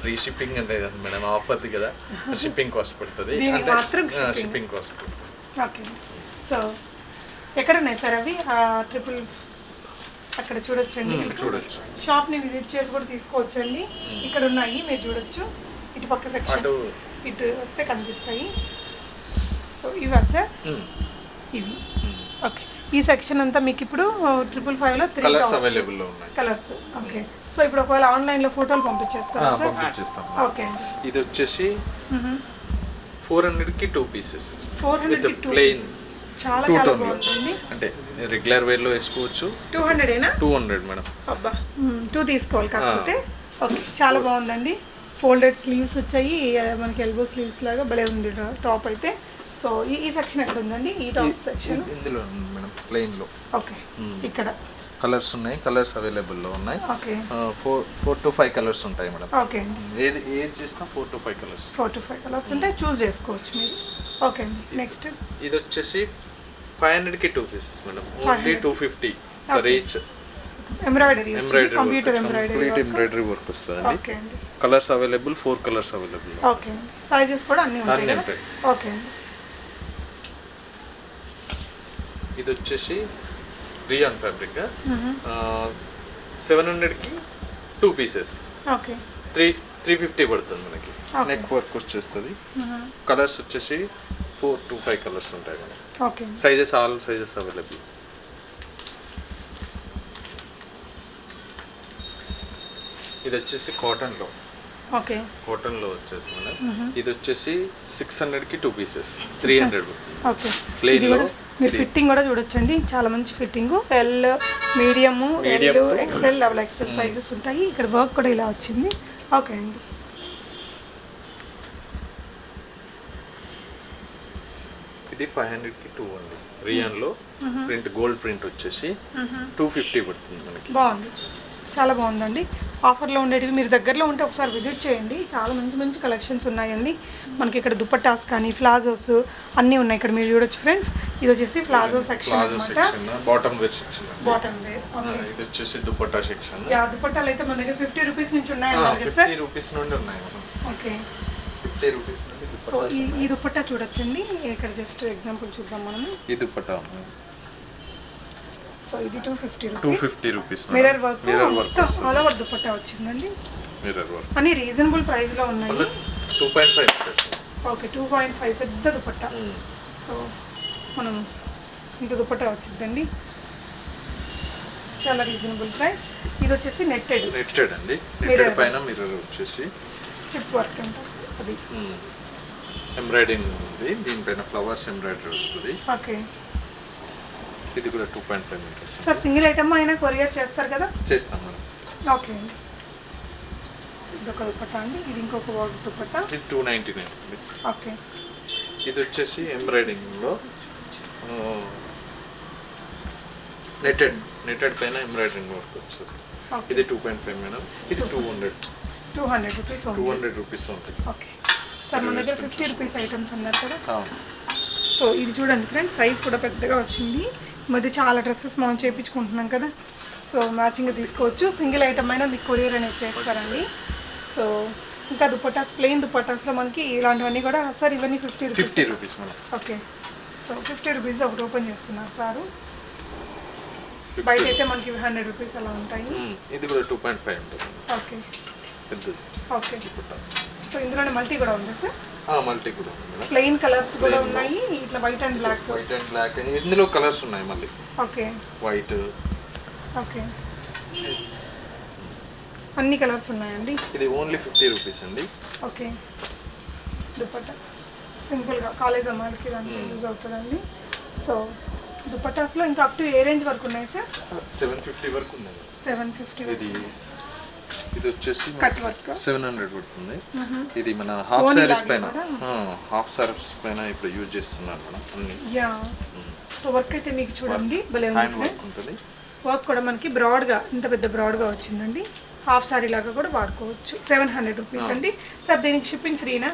ఫ్రీ షిప్పింగ్ అంటే మేడం ఆఫర్ది కదా, షిప్పింగ్ కాస్ట్ పడుతుంది. Shipping cost.
ఓకే. సో ఎక్కడ ఉన్నాయి సార్ అవి? అక్కడ చూడొచ్చండి.
చూడొచ్చు.
షాప్ని విజిట్ చేసి కూడా తీసుకోవచ్చండి. ఇక్కడ ఉన్నాయి, మీరు చూడొచ్చు. ఇటు పక్క సెక్షన్ ఇటు వస్తే కనిపిస్తాయి. సో ఇవా సార్? ఇవి. ఓకే. ఈ సెక్షన్ అంతా మీకు ఇప్పుడు 555లో 3
కలర్స్ అవైలబుల్ ఉన్నాయి.
కలర్స్. ఓకే. సో ఇప్పుడు ఒకవేళ ఆన్లైన్లో ఫోటోలు పంపించేస్తారా సార్?
పంపించేస్తాం.
ఓకే.
ఇది వచ్చేసి 400కి 2 పీసెస్.
400కి 2 పీసెస్. చాలా చాలా బాగుందండి.
అంటే రెగ్యులర్ వేర్ లో వేసుకోవచ్చు.
200 ఏనా? 200
మేడం.
అబ్బా, 2 తీసుకోవాలి కాకపోతే. ఓకే, చాలా బాగుందండి. ఫోల్డెడ్ స్లీవ్స్ వచ్చాయి, మనకి ఎల్బో స్లీవ్స్ లాగా భలే ఉంది టాప్ అయితే. సో ఈ సెక్షన్ ఎక్కడ ఉందండి? ఈ టాప్ సెక్షన్
ఇందులో మేడం, ప్లెయిన్ లో.
ఓకే. ఇక్కడ
కలర్స్ ఉన్నాయి, కలర్స్ అవైలబుల్ లో ఉన్నాయి.
ఓకే.
4 to 5 కలర్స్ ఉంటాయి మేడం.
ఓకే.
ఏది చేసినా 4 to 5 కలర్స్.
4 to 5 కలర్స్ ఉంటాయి, చూస్ చేసుకోవచ్చు మీరు. ఓకే అండి. నెక్స్ట్
ఇది వచ్చేసి 500కి 2 pieces madam. Only 250 for each.
Embroidery computer
embroidery work వస్తుంది.
ఓకే అండి.
Colours available, 4 colours available.
Okay అండి. సైజెస్ కూడా అన్ని ఉంటాయి. ఓకే అండి.
ఇది వచ్చేసి రియాన్ ఫ్యాబ్రిక్. 700కి 2 పీసెస్.
ఓకే.
350 పడుతుంది మనకి. నెక్ వర్క్ వచ్చేస్తుంది. కలర్స్ వచ్చేసి 4 to 5 కలర్స్ ఉంటాయి మనకి.
Okay.
Sizes all sizes available. ఇది వచ్చేసి కాటన్ లో.
ఓకే.
కాటన్ లో వచ్చేసి మేడం. ఇది వచ్చేసి 600కి 2 పీసెస్. 300.
ఓకే.
ప్లెయిన్ లో
మీరు ఫిట్టింగ్ కూడా చూడొచ్చండి, చాలా మంచి fitting. L, medium, L, XL, double XL sizes ఉంటాయి. ఇక్కడ వర్క్ కూడా ఇలా వచ్చింది. ఓకే అండి.
ఇది 500కి 2 అండి. రియాన్ లో ప్రింట్, గోల్డ్ ప్రింట్ వచ్చేసి 250 పడుతుంది మనకి.
బాగుంది, చాలా బాగుందండి. ఆఫర్లో ఉండేటివి మీరు దగ్గరలో ఉంటే ఒకసారి విజిట్ చేయండి. చాలా మంచి మంచి కలెక్షన్స్ ఉన్నాయండి. మనకి ఇక్కడ దుపట్టాస్ కానీ ప్లాజోస్ అన్నీ ఉన్నాయి. ఇక్కడ మీరు చూడొచ్చు ఫ్రెండ్స్. ఇది వచ్చేసి ప్లాజో సెక్షన్ అన్నమాట.
Bottom wear section.
Bottom wear.
ఇది వచ్చేసి దుపట్టా సెక్షన్.
యా దుపట్టాలు అయితే మన దగ్గర 50 రూపీస్ నుంచి ఉన్నాయన్నారు కదా సార్?
50 రూపీస్ నుండి ఉన్నాయి.
ఓకే
50 రూపీస్ నుండి.
సో ఈ దుపట్టా చూడొచ్చండి. ఇక్కడ జస్ట్ ఎగ్జాంపుల్ చూద్దాం మనము.
ఈ దుపట్టా
సో ఇది
250 rupees.
Mirror work all over dupatta వచ్చిందండి.
మిర్రర్ వర్క్
అన్ని రీజనబుల్ ప్రైస్ లో ఉన్నాయి.
2.5.
ఓకే 2.5 పెద్ద దుపట్టా. సో మనం ఇంత దుపట్టా వచ్చిందండి. చాలా రీజనబుల్ ప్రైస్. ఇది వచ్చేసి నెట్టెడ్
అండి. నెట్టెడ్ పైన మిర్రర్ వచ్చేసి
చిప్ వర్క్ అంట. అది
ఎంబ్రాయిడింగ్ ఉంది. దీనిపైన ఫ్లవర్స్ ఎంబ్రాయిడరీ వస్తుంది.
ఓకే
ఇది కూడా 2.5 మీటర్స్.
సార్ సింగిల్ ఐటమ్ అయినా కొరియర్ చేస్తారు కదా?
చేస్తాం మేడం.
ఓకే అండి. ఇదొక దుపట్టా అండి. ఇది ఇంకొక వర్క్ దుపట్టా.
ఇది 299 అండి.
ఓకే
ఇది వచ్చేసి ఎంబ్రాయిడింగ్లో నెట్టెడ్ పైన ఎంబ్రాయిడింగ్ వర్క్ వస్తుంది. ఇది 2.5 మేడం. ఇది 200
రూపీస్.
200 రూపీస్ ఉంటుంది.
ఓకే సార్ మన దగ్గర 50 రూపీస్ ఐటమ్స్ అన్నారు కదా? సో ఇది చూడండి ఫ్రెండ్స్, సైజ్ కూడా పెద్దగా వచ్చింది. ఈ మధ్య చాలా డ్రెస్సెస్ మనం చేయించుకుంటున్నాం కదా, సో మ్యాచింగ్గా తీసుకోవచ్చు. సింగిల్ ఐటమ్ అయినా మీకు కొరియర్ అనేది చేస్తారండి. సో ఇంకా దుపట్టాస్, ప్లెయిన్ దుపట్టాస్లో మనకి ఇలాంటివన్నీ కూడా సార్ ఇవన్నీ 50
rupees madam.
Okay so 50 rupees ఒకటి ఓపెన్ చేస్తున్నారు సారు. బయట అయితే మనకి 100 రూపీస్ అలా ఉంటాయి.
ఇది కూడా 2.5 ఉంటుంది.
ఓకే
పెద్దది.
ఓకే సో ఇందులోనే మల్టీ కూడా ఉంది సార్?
మల్టీ కూడా ఉంది.
ప్లెయిన్ కలర్స్ కూడా ఉన్నాయి, ఇట్లా వైట్ అండ్ బ్లాక్.
ఇందులో కలర్స్ ఉన్నాయి మళ్ళీ.
Okay
white.
ఓకే అన్ని కలర్స్ ఉన్నాయండి.
ఇది ఓన్లీ 50 రూపీస్ అండి.
ఓకే దుపట్టా సింపుల్గా కాలేజ్ అమ్మాయిలకి దానికి యూజ్ అవుతుందండి. సో దుపట్టాస్లో ఇంకా అప్ టు ఏ రేంజ్ వరకు ఉన్నాయి సార్?
750 వరకు ఉంది.
750.
ఇది వచ్చేసి
కట్ వర్క్
700 పడుతుంది. ఇది మన హాఫ్ సారీస్ పైన ఇప్పుడు యూజ్ చేస్తున్నాను మనం అన్ని.
యా సో వర్క్ అయితే మీకు చూడండి భలే ఉంటుంది. వర్క్ కూడా మనకి బ్రాడ్గా, ఇంత పెద్ద బ్రాడ్గా వచ్చిందండి. హాఫ్ సారీ లాగా కూడా వాడుకోవచ్చు. 700 రూపీస్ అండి. సార్ దీనికి షిప్పింగ్ ఫ్రీనా?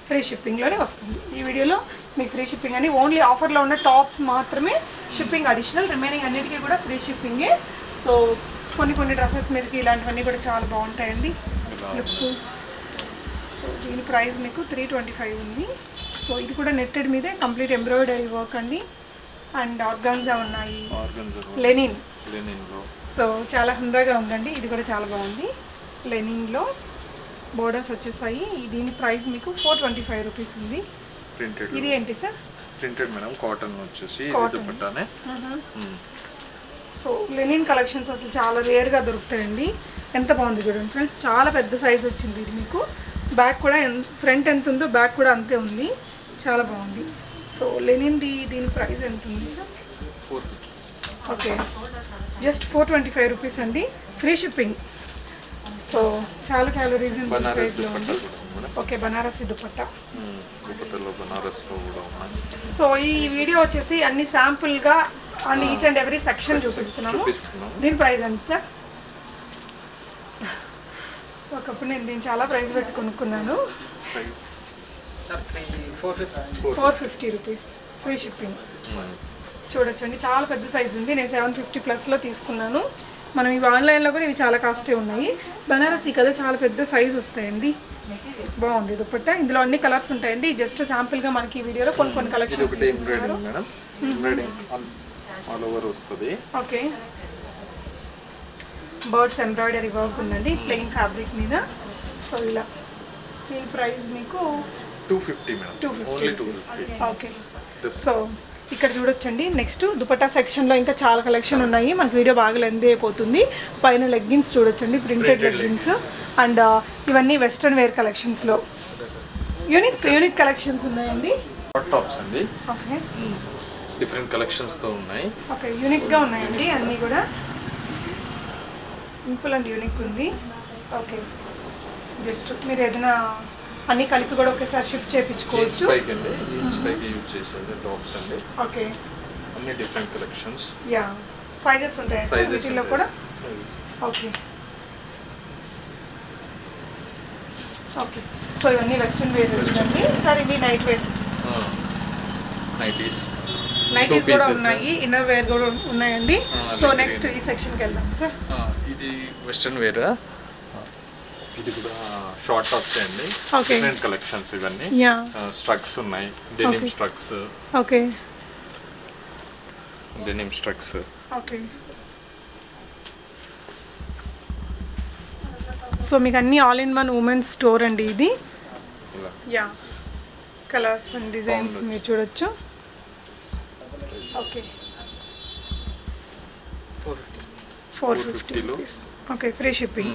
ఫ్రీ షిప్పింగ్లోనే వస్తుంది. ఈ వీడియోలో మీకు ఫ్రీ షిప్పింగ్ అని ఓన్లీ ఆఫర్లో ఉన్న టాప్స్ మాత్రమే షిప్పింగ్ అడిషనల్, రిమైనింగ్ అన్నిటికీ కూడా ఫ్రీ షిప్పింగే. సో కొన్ని డ్రెస్సెస్ మీదకి ఇలాంటివన్నీ కూడా చాలా బాగుంటాయండి లుక్. సో దీని ప్రైస్ మీకు 325 ఉంది. సో ఇది కూడా నెట్టెడ్ మీదే కంప్లీట్ ఎంబ్రాయిడరీ వర్క్ అండి. అండ్ ఆర్గాన్జా ఉన్నాయి, లెనిన్లో. సో చాలా హుందాగా ఉందండి. ఇది కూడా చాలా బాగుంది. లెనిన్లో బోర్డర్స్ వచ్చేసాయి. దీని ప్రైస్ మీకు 425 రూపీస్ ఉంది. ఇది ఏంటి సార్?
ప్రింటెడ్ మేడం, కాటన్ వచ్చేసి దుపట్టానే.
సో లెనిన్ కలెక్షన్స్ అసలు చాలా రేర్గా దొరుకుతాయండి. ఎంత బాగుంది చూడండి ఫ్రెండ్స్, చాలా పెద్ద సైజ్ వచ్చింది ఇది మీకు. బ్యాక్ కూడా ఫ్రంట్ ఎంత ఉందో బ్యాక్ కూడా అంతే ఉంది, చాలా బాగుంది. సో లెనిన్ దీని ప్రైస్ ఎంత ఉంది సార్? ఓకే జస్ట్ 425 రూపీస్ అండి, ఫ్రీ షిప్పింగ్. సో చాలా రీజనబుల్ ప్రైస్లో ఉంది. ఓకే బనారసి దుపట్టా. సో ఈ వీడియో వచ్చేసి అన్ని శాంపుల్గా అన్ని ఈచ్ అండ్ ఎవ్రీ సెక్షన్ చూపిస్తున్నాము. దీని ప్రైస్ ఎంత సార్? ఒకప్పుడు నేను దీన్ని చాలా ప్రైస్ పెట్టి కొనుక్కున్నాను. 450 రూపీస్, ఫ్రీ షిప్పింగ్. చూడొచ్చండి చాలా పెద్ద సైజ్ ఉంది. నేను 750+ తీసుకున్నాను. మనం ఇవి ఆన్లైన్లో కూడా ఇవి చాలా కాస్ట్లీ ఉన్నాయి. బనారసి కదా చాలా పెద్ద సైజ్ వస్తాయండి. బాగుంది దుపట్టా. ఇందులో అన్ని కలర్స్ ఉంటాయండి. జస్ట్ శాంపుల్గా మనకి ఈ వీడియోలో కొన్ని కలెక్షన్స్
వస్తుంది.
ఓకే బర్డ్స్ ఎంబ్రాయిడరీ వర్క్ ఉందండి ప్లెయిన్ ఫ్యాబ్రిక్ మీద. సో ఇలా దీని ప్రైస్ మీకు 250. ఓకే సో ఇక్కడ చూడొచ్చండి. నెక్స్ట్ దుపట్టా సెక్షన్లో ఇంకా చాలా కలెక్షన్ ఉన్నాయి. మనకి వీడియో బాగా లెంత్ అయిపోతుంది. పైన లెగ్గిన్స్ చూడొచ్చండి, ప్రింటెడ్ లెగ్గిన్స్. అండ్ ఇవన్నీ వెస్ట్రన్ వేర్ కలెక్షన్స్లో యూనిక్ కలెక్షన్స్ ఉన్నాయండి.
టాప్స్ అండి.
ఓకే
డిఫరెంట్ కలెక్షన్స్తో ఉన్నాయి.
ఓకే యూనిక్గా ఉన్నాయండి అన్నీ కూడా. సింపుల్ అండ్ యూనిక్ ఉంది. ఓకే జస్ట్ మీరు ఏదైనా అన్ని కలిపి కూడా ఒకేసారి షిఫ్ట్ చేయించుకోవచ్చు.
టాప్స్ అండి.
ఓకే
అన్ని డిఫరెంట్ కలెక్షన్స్.
యా సైజెస్ ఉంటాయి వీటిలో కూడా. Okay okay. సో ఇవన్నీ వెస్ట్రన్ వేర్ చూడండి సార్. ఇవి నైట్ వేర్,
నైటీస్
కూడా ఉన్నాయి, ఇన్నర్ వేర్ కూడా ఉన్నాయండి. సో నెక్స్ట్ ఈ సెక్షన్కి వెళ్దాం సార్.
ఇది వెస్ట్రన్ వేర్, ఇది కూడా షార్ట్ టాప్స్ అండి.
ఓకే.
డిఫరెంట్ కలెక్షన్స్ ఇవన్నీ. స్ట్రక్స్ ఉన్నాయి, డెనిమ్ స్ట్రక్స్.
ఓకే.
డెనిమ్ స్ట్రక్స్.
ఓకే. సో మీకు అన్ని all in one women's store అండి ఇది. యా, కలర్స్ అండ్ డిజైన్స్ మీరు చూడొచ్చు. Okay. 450 rupees. Okay, free shipping.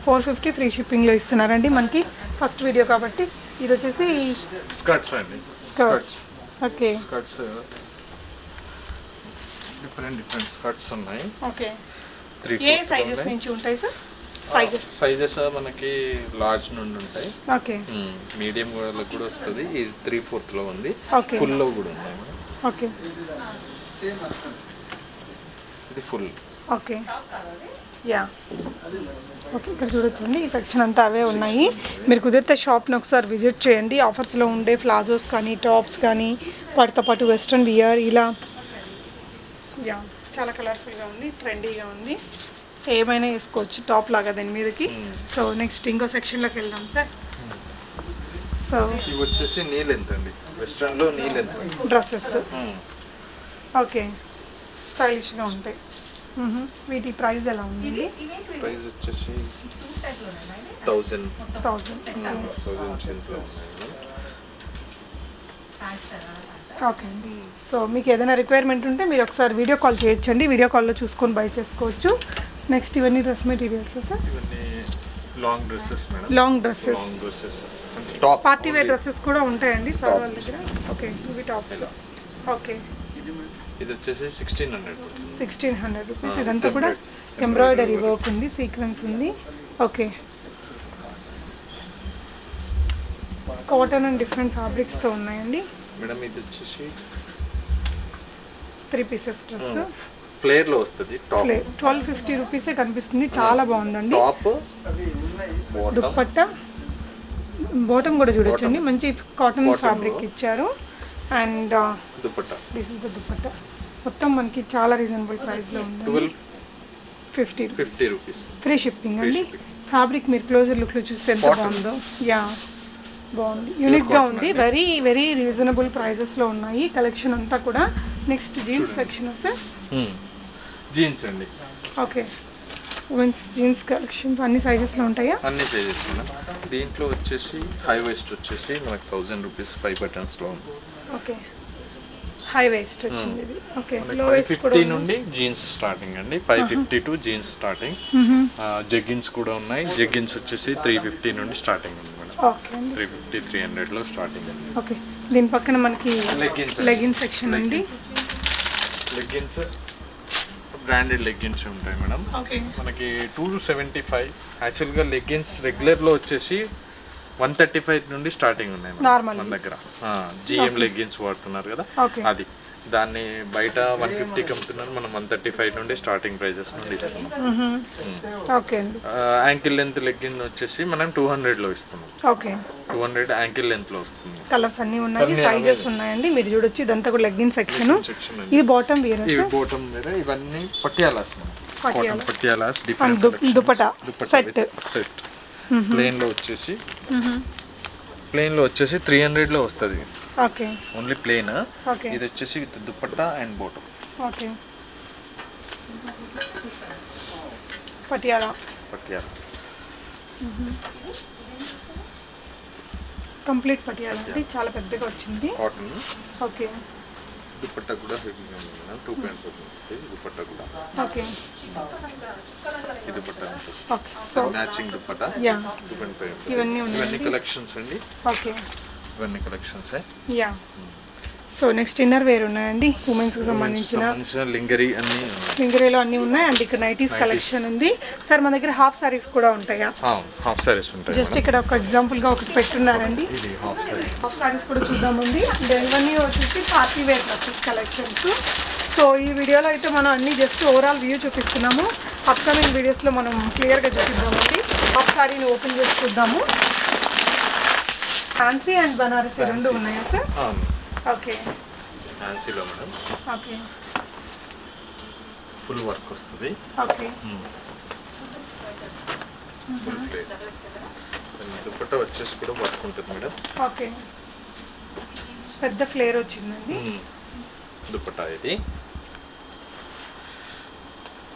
450 free షిప్పింగ్లో ఇస్తున్నారండి మనకి. ఫస్ట్ వీడియో కాబట్టి. ఇది వచ్చేసి
స్కర్ట్స్ అండి.
Skirts. Okay.
Skirts different skirts ఉన్నాయి.
ఓకే. ఏ సైజెస్ నుంచి ఉంటాయి సార్?
సైజెస్ మనకి లార్జ్ నుండి ఉంటాయి.
ఓకే.
మీడియం వాళ్ళకి కూడా వస్తుంది. ఇది 3/4 లో ఉంది.
ఓకే.
ఫుల్ లో కూడా ఉన్నాయి.
ఓకే.
ఇది ఫుల్.
ఓకే. యా. ఓకే, ఇక్కడ చూడొచ్చండి. ఈ సెక్షన్ అంతా అవే ఉన్నాయి. మీరు కుదిరితే షాప్ని ఒకసారి విజిట్ చేయండి. ఆఫర్స్లో ఉండే ప్లాజోస్ కానీ, టాప్స్ కానీ, వాటితో పాటు వెస్ట్రన్ వియర్ ఇలా. యా, చాలా కలర్ఫుల్గా ఉంది, ట్రెండీగా ఉంది. ఏమైనా వేసుకోవచ్చు టాప్ లాగా దాని మీదకి. సో నెక్స్ట్ ఇంకో సెక్షన్లోకి వెళ్దాం సార్. సో
ఇవి వచ్చేసి నీ లెంత్ అండి. వెస్ట్రన్లో నీ లెంత్
డ్రెస్సెస్. ఓకే, స్టైలిష్గా ఉంటాయి. వీటి ప్రైస్ ఎలా ఉంది?
ప్రైస్ వచ్చేసి 1000.
ఓకే అండి. సో మీకు ఏదైనా రిక్వైర్మెంట్ ఉంటే మీరు ఒకసారి వీడియో కాల్ చేయొచ్చండి. వీడియో కాల్లో చూసుకొని బై చేసుకోవచ్చు. నెక్స్ట్ ఇవన్నీ డ్రెస్ మెటీరియల్స్ సార్.
ఇవన్నీ long dresses madam.
Long dresses.
Top
party wear dresses కూడా ఉంటాయండి సార్ వాళ్ళ దగ్గర. ఓకే, ఇవి టాప్స్. ఓకే.
ఇది వచ్చేసి
1600 రూపీస్. ఇదంతా కూడా ఎంబ్రాయిడరీ వర్క్ ఉంది, సీక్వెన్స్ ఉంది. ఓకే. కాటన్ అండ్ డిఫరెంట్ ఫ్యాబ్రిక్స్తో ఉన్నాయండి
మేడం. ఇది వచ్చేసి
3 పీసెస్ డ్రెస్.
ఫ్లేర్ లో వస్తుంది. టాప్
1250 రూపీసే కనిపిస్తుంది. చాలా బాగుందండి.
టాప్
దుప్పట్టా బాటమ్ కూడా చూడొచ్చండి. మంచి కాటన్ ఫ్యాబ్రిక్ ఇచ్చారు. And
dupatta,
this is the dupatta. మొత్తం మనకి చాలా రీజనబుల్ ప్రైస్లో ఉంది. 1250
రూపీస్
ఫ్రీ షిప్పింగ్ అండి. ఫ్యాబ్రిక్ మీరు క్లోజర్ లుక్లో చూస్తే ఎంత బాగుందో. యా, బాగుంది, యూనిక్గా ఉంది. వెరీ వెరీ రీజనబుల్ ప్రైజెస్లో ఉన్నాయి కలెక్షన్ అంతా కూడా. Next jeans section sir.
Jeans అండి.
ఓకే. ఉమెన్స్ జీన్స్ కలెక్షన్స్ అన్ని సైజెస్లో ఉంటాయా?
అన్ని సైజెస్ మేడం. దీంట్లో వచ్చేసి హై వేస్ట్ వచ్చేసి మనకి 1000 రూపీస్ 5 బటన్స్లో ఉంది.
ఓకే, హై వేస్ట్ వచ్చింది ఇది. ఓకే. లో
550 నుండి జీన్స్ స్టార్టింగ్ అండి. 550 టు జీన్స్ స్టార్టింగ్. జెగ్గిన్స్ కూడా ఉన్నాయి. జెగ్గిన్స్ వచ్చేసి 350 నుండి స్టార్టింగ్ ఉంది మేడం.
ఓకే.
350 300లో స్టార్టింగ్ ఉంది.
ఓకే. దీని పక్కన మనకి లెగిన్స్ సెక్షన్ అండి.
లెగ్గిన్స్ బ్రాండెడ్ లెగ్గిన్స్ ఉంటాయి మేడం.
ఓకే.
మనకి 275. యాక్చువల్గా లెగ్గిన్స్ రెగ్యులర్లో వచ్చేసి 135 నుండి స్టార్టింగ్ ఉన్నాయి మన దగ్గర. జిఎం లెగ్గిన్స్ వాడుతున్నారు కదా, అది. దాన్ని బయట 150కి అమ్ముతున్నారు, మనం 135 నుండి స్టార్టింగ్ ప్రైజెస్ నుండి ఇస్తున్నాం. యాంకిల్ లెంత్ లెగ్గిన్ వచ్చేసి మనం 200లో ఇస్తున్నాం. 200 యాంకిల్ లెంత్ లో వస్తుంది.
కలర్స్ అన్ని ఉన్నాయి, సైజెస్ ఉన్నాయండి. మీరు చూడొచ్చు, ఇదంతా కూడా లెగ్గిన్ సెక్షన్. ఇది బాటమ్ వేర్.
ఇవి బాటమ్ వేర్. ఇవన్నీ Patialas, cotton Patialas. Different
dupatta set.
Plain లో వచ్చేసి 300లో వస్తుంది.
ఓకే.
Only plain. ఇది వచ్చేసి with dupatta and bottom.
Okay. Patiala. Complete Patiala అంటే చాలా పెద్దగా వచ్చింది.
కాటన్.
ఓకే.
దుపట్టా కూడా హెవీగా ఉంది మేడం. 2.4 దుపట్టా కూడా.
ఓకే.
ఇది dupatta.
Okay. So
matching dupatta.
Yeah.
2.5.
ఇవన్నీ ఉన్నాయి.
ఇవన్నీ కలెక్షన్స్ అండి.
ఓకే.
ఇవన్నీ collections.
Yeah. So next inner wear ఉన్నాయండి, ఉమెన్స్ కి సంబంధించిన
లింగరీ అన్ని.
లింగరీలో అన్ని ఉన్నాయి. అండ్ ఇక్కడ నైటీస్ కలెక్షన్ ఉంది. సార్ మన దగ్గర హాఫ్ సారీస్ కూడా ఉంటాయా?
హాఫ్ సారీస్ ఉంటాయి.
జస్ట్ ఇక్కడ ఒక ఎగ్జాంపుల్ గా ఒకటి పెట్టున్నారండి. హాఫ్ సారీస్ కూడా చూద్దామండి. అండ్ ఇవన్నీ వచ్చేసి party wear dresses collections. So ఈ వీడియోలో అయితే మనం అన్ని జస్ట్ ఓవరాల్ వ్యూ చూపిస్తున్నాము. అప్కమింగ్ వీడియోస్లో మనం క్లియర్గా చూపిద్దామండి. హాఫ్ సారీని ఓపెన్ చేసి చూద్దాము. ఫ్యాన్సీ అండ్ బనారసి రెండు ఉన్నాయా సార్?
అవును,
ఓకే.
ఫ్యాన్సీలో మేడం
ఓకే.
ఫుల్ వర్క్ వస్తుంది.
ఓకే.
Full plate. దుపట్టా వచ్చేసి కూడా వర్క్ ఉంటుంది మేడం.
ఓకే. పెద్ద ఫ్లేర్ వచ్చిందండి.
దుపట్టా ఇది.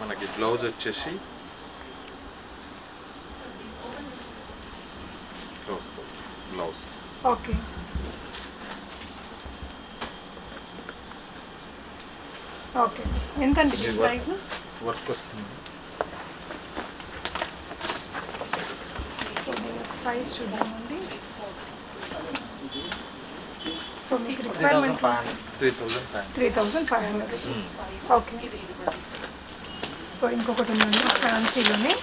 మనకి బ్లౌజ్ వచ్చేసి బ్లౌజ్.
ఓకే. ఓకే. ఎంత అండి ప్రైస్?
వర్క్ వస్తుంది.
సో ప్రైస్ చూద్దామండి. సో మీకు రిక్వైర్మెంట్ 3,500 రూపీస్. ఓకే. సో ఇంకొకటి ఉందండి ఫ్యాన్సీలోనే.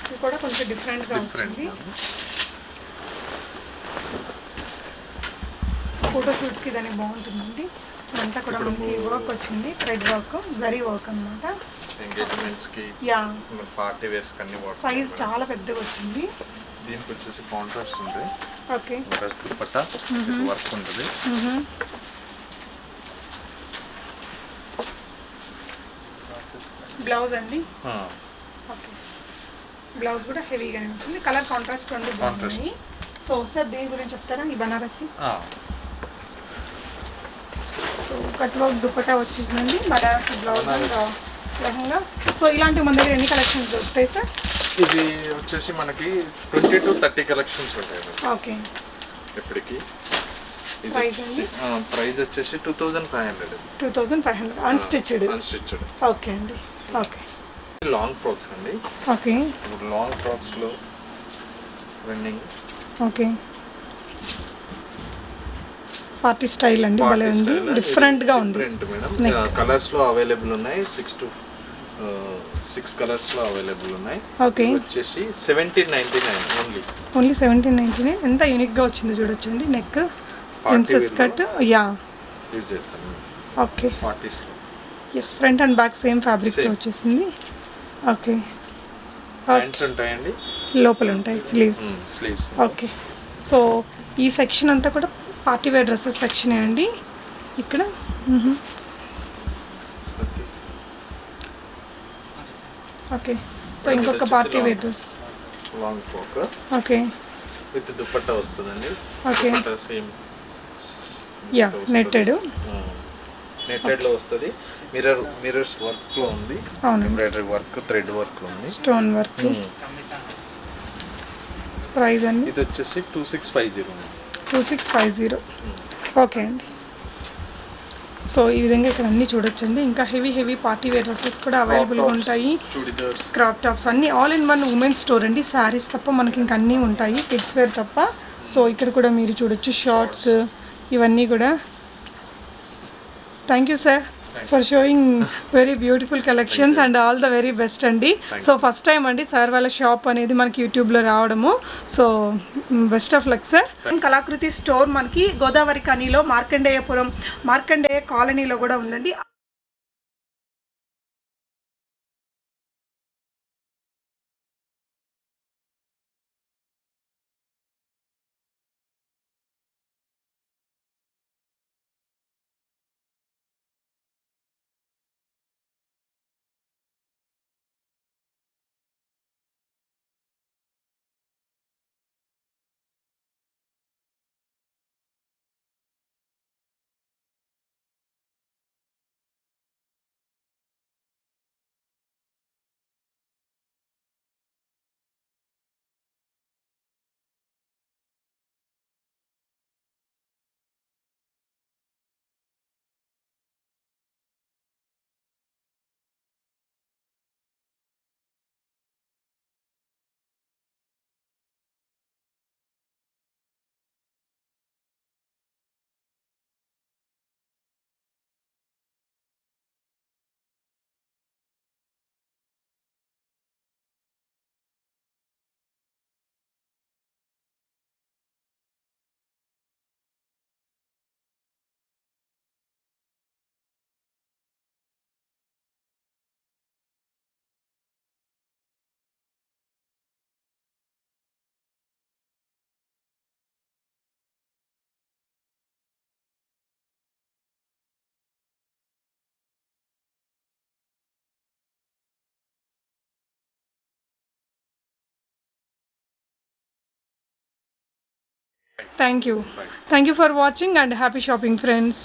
ఇది కూడా కొంచెం డిఫరెంట్గా వచ్చింది. ఫోటో షూట్స్కి దానికి బాగుంటుందండి. ఇదంతా కూడా మనకి వర్క్ వచ్చింది, థ్రెడ్ వర్క్, జరీ వర్క్ అనమాట.
ఎంగేజ్మెంట్స్కి,
యా,
పార్టీ వేర్స్కి అన్ని వర్క్.
సైజ్ చాలా పెద్దగా వచ్చింది.
దీనికి వచ్చేసి కాంట్రాస్ట్ ఉంది.
ఓకే.
కాంట్రాస్ట్ దుపట్టా వర్క్ ఉంటుంది.
బ్లౌజ్ అండి. ఓకే. బ్లౌజ్ కూడా హెవీగానే వచ్చింది. కలర్ కాంట్రాస్ట్ రెండు బాగున్నాయి. సో సార్ దీని గురించి చెప్తారా? ఈ Banarasi so cut work dupatta వచ్చిందండి. Banarasi blouse and lehenga. So ఇలాంటి మన దగ్గర ఎన్ని కలెక్షన్స్ దొరుకుతాయి సార్?
ఇది వచ్చేసి మనకి 20 to 30 కలెక్షన్స్ ఉంటాయి.
ఓకే.
ఎప్పటికి
ప్రైస్ అండి?
ప్రైస్ వచ్చేసి 2,500.
2,500 అన్స్టిచ్డ్.
అన్స్టిచ్డ్.
ఓకే అండి. ఓకే.
లాంగ్ ఫ్రాక్స్ అండి.
ఓకే.
ఇప్పుడు లాంగ్ ఫ్రాక్స్లో రన్నింగ్.
ఓకే. పార్టీ స్టైల్ అండి, భలే ఉంది, డిఫరెంట్గా ఉంది.
Different madam. కలర్స్లో అవైలబుల్ ఉన్నాయి. 6 కలర్స్లో అవైలబుల్ ఉన్నాయి.
ఓకే.
వచ్చేసి 1799
ఓన్లీ 1799. ఎంత యూనిక్గా వచ్చిందో చూడొచ్చండి. Neck princess cut. Yeah,
use చేస్తాను.
ఓకే.
పార్టీస్లో.
Yes, front and back same ఫ్యాబ్రిక్తో వచ్చేసింది. ఓకే.
హ్యాండ్స్ ఉంటాయండి,
లోపల ఉంటాయి స్లీవ్స్.
స్లీవ్స్.
ఓకే. సో ఈ సెక్షన్ అంతా కూడా పార్టీ వేర్ డ్రెస్సెస్ సెక్షనే అండి ఇక్కడ. ఓకే. సో ఇంకొక party wear dress,
long frock.
Okay.
With dupatta వస్తుందండి.
ఓకే.
సేమ్.
Yeah, netted.
నెట్టెడ్లో వస్తుంది. మిర్రర్స్ వర్క్లో ఉంది.
అవును.
ఎంబ్రాయిడరీ వర్క్, థ్రెడ్ వర్క్లో ఉంది.
Stone work. ప్రైస్ అండి?
ఇది వచ్చేసి 2650.
2650. ఓకే అండి. సో ఈ విధంగా ఇక్కడ అన్నీ చూడొచ్చండి. ఇంకా హెవీ పార్టీ వేర్ డ్రెస్సెస్ కూడా అవైలబుల్గా ఉంటాయి. క్రాప్ టాప్స్ అన్నీ all in one women's store అండి. శారీస్ తప్ప మనకి ఇంకా అన్నీ ఉంటాయి, కిడ్స్ వేర్ తప్ప. సో ఇక్కడ కూడా మీరు చూడొచ్చు షార్ట్స్, ఇవన్నీ కూడా. Thank you sir for showing very beautiful collections and all the very best అండి. సో ఫస్ట్ టైం అండి సార్ వాళ్ళ షాప్ అనేది మనకి యూట్యూబ్లో రావడము. So best of luck sir. Kalakriti store మనకి గోదావరి కనిలో మార్కండేయ కాలనీలో కూడా ఉందండి. Thank you for watching and happy shopping friends.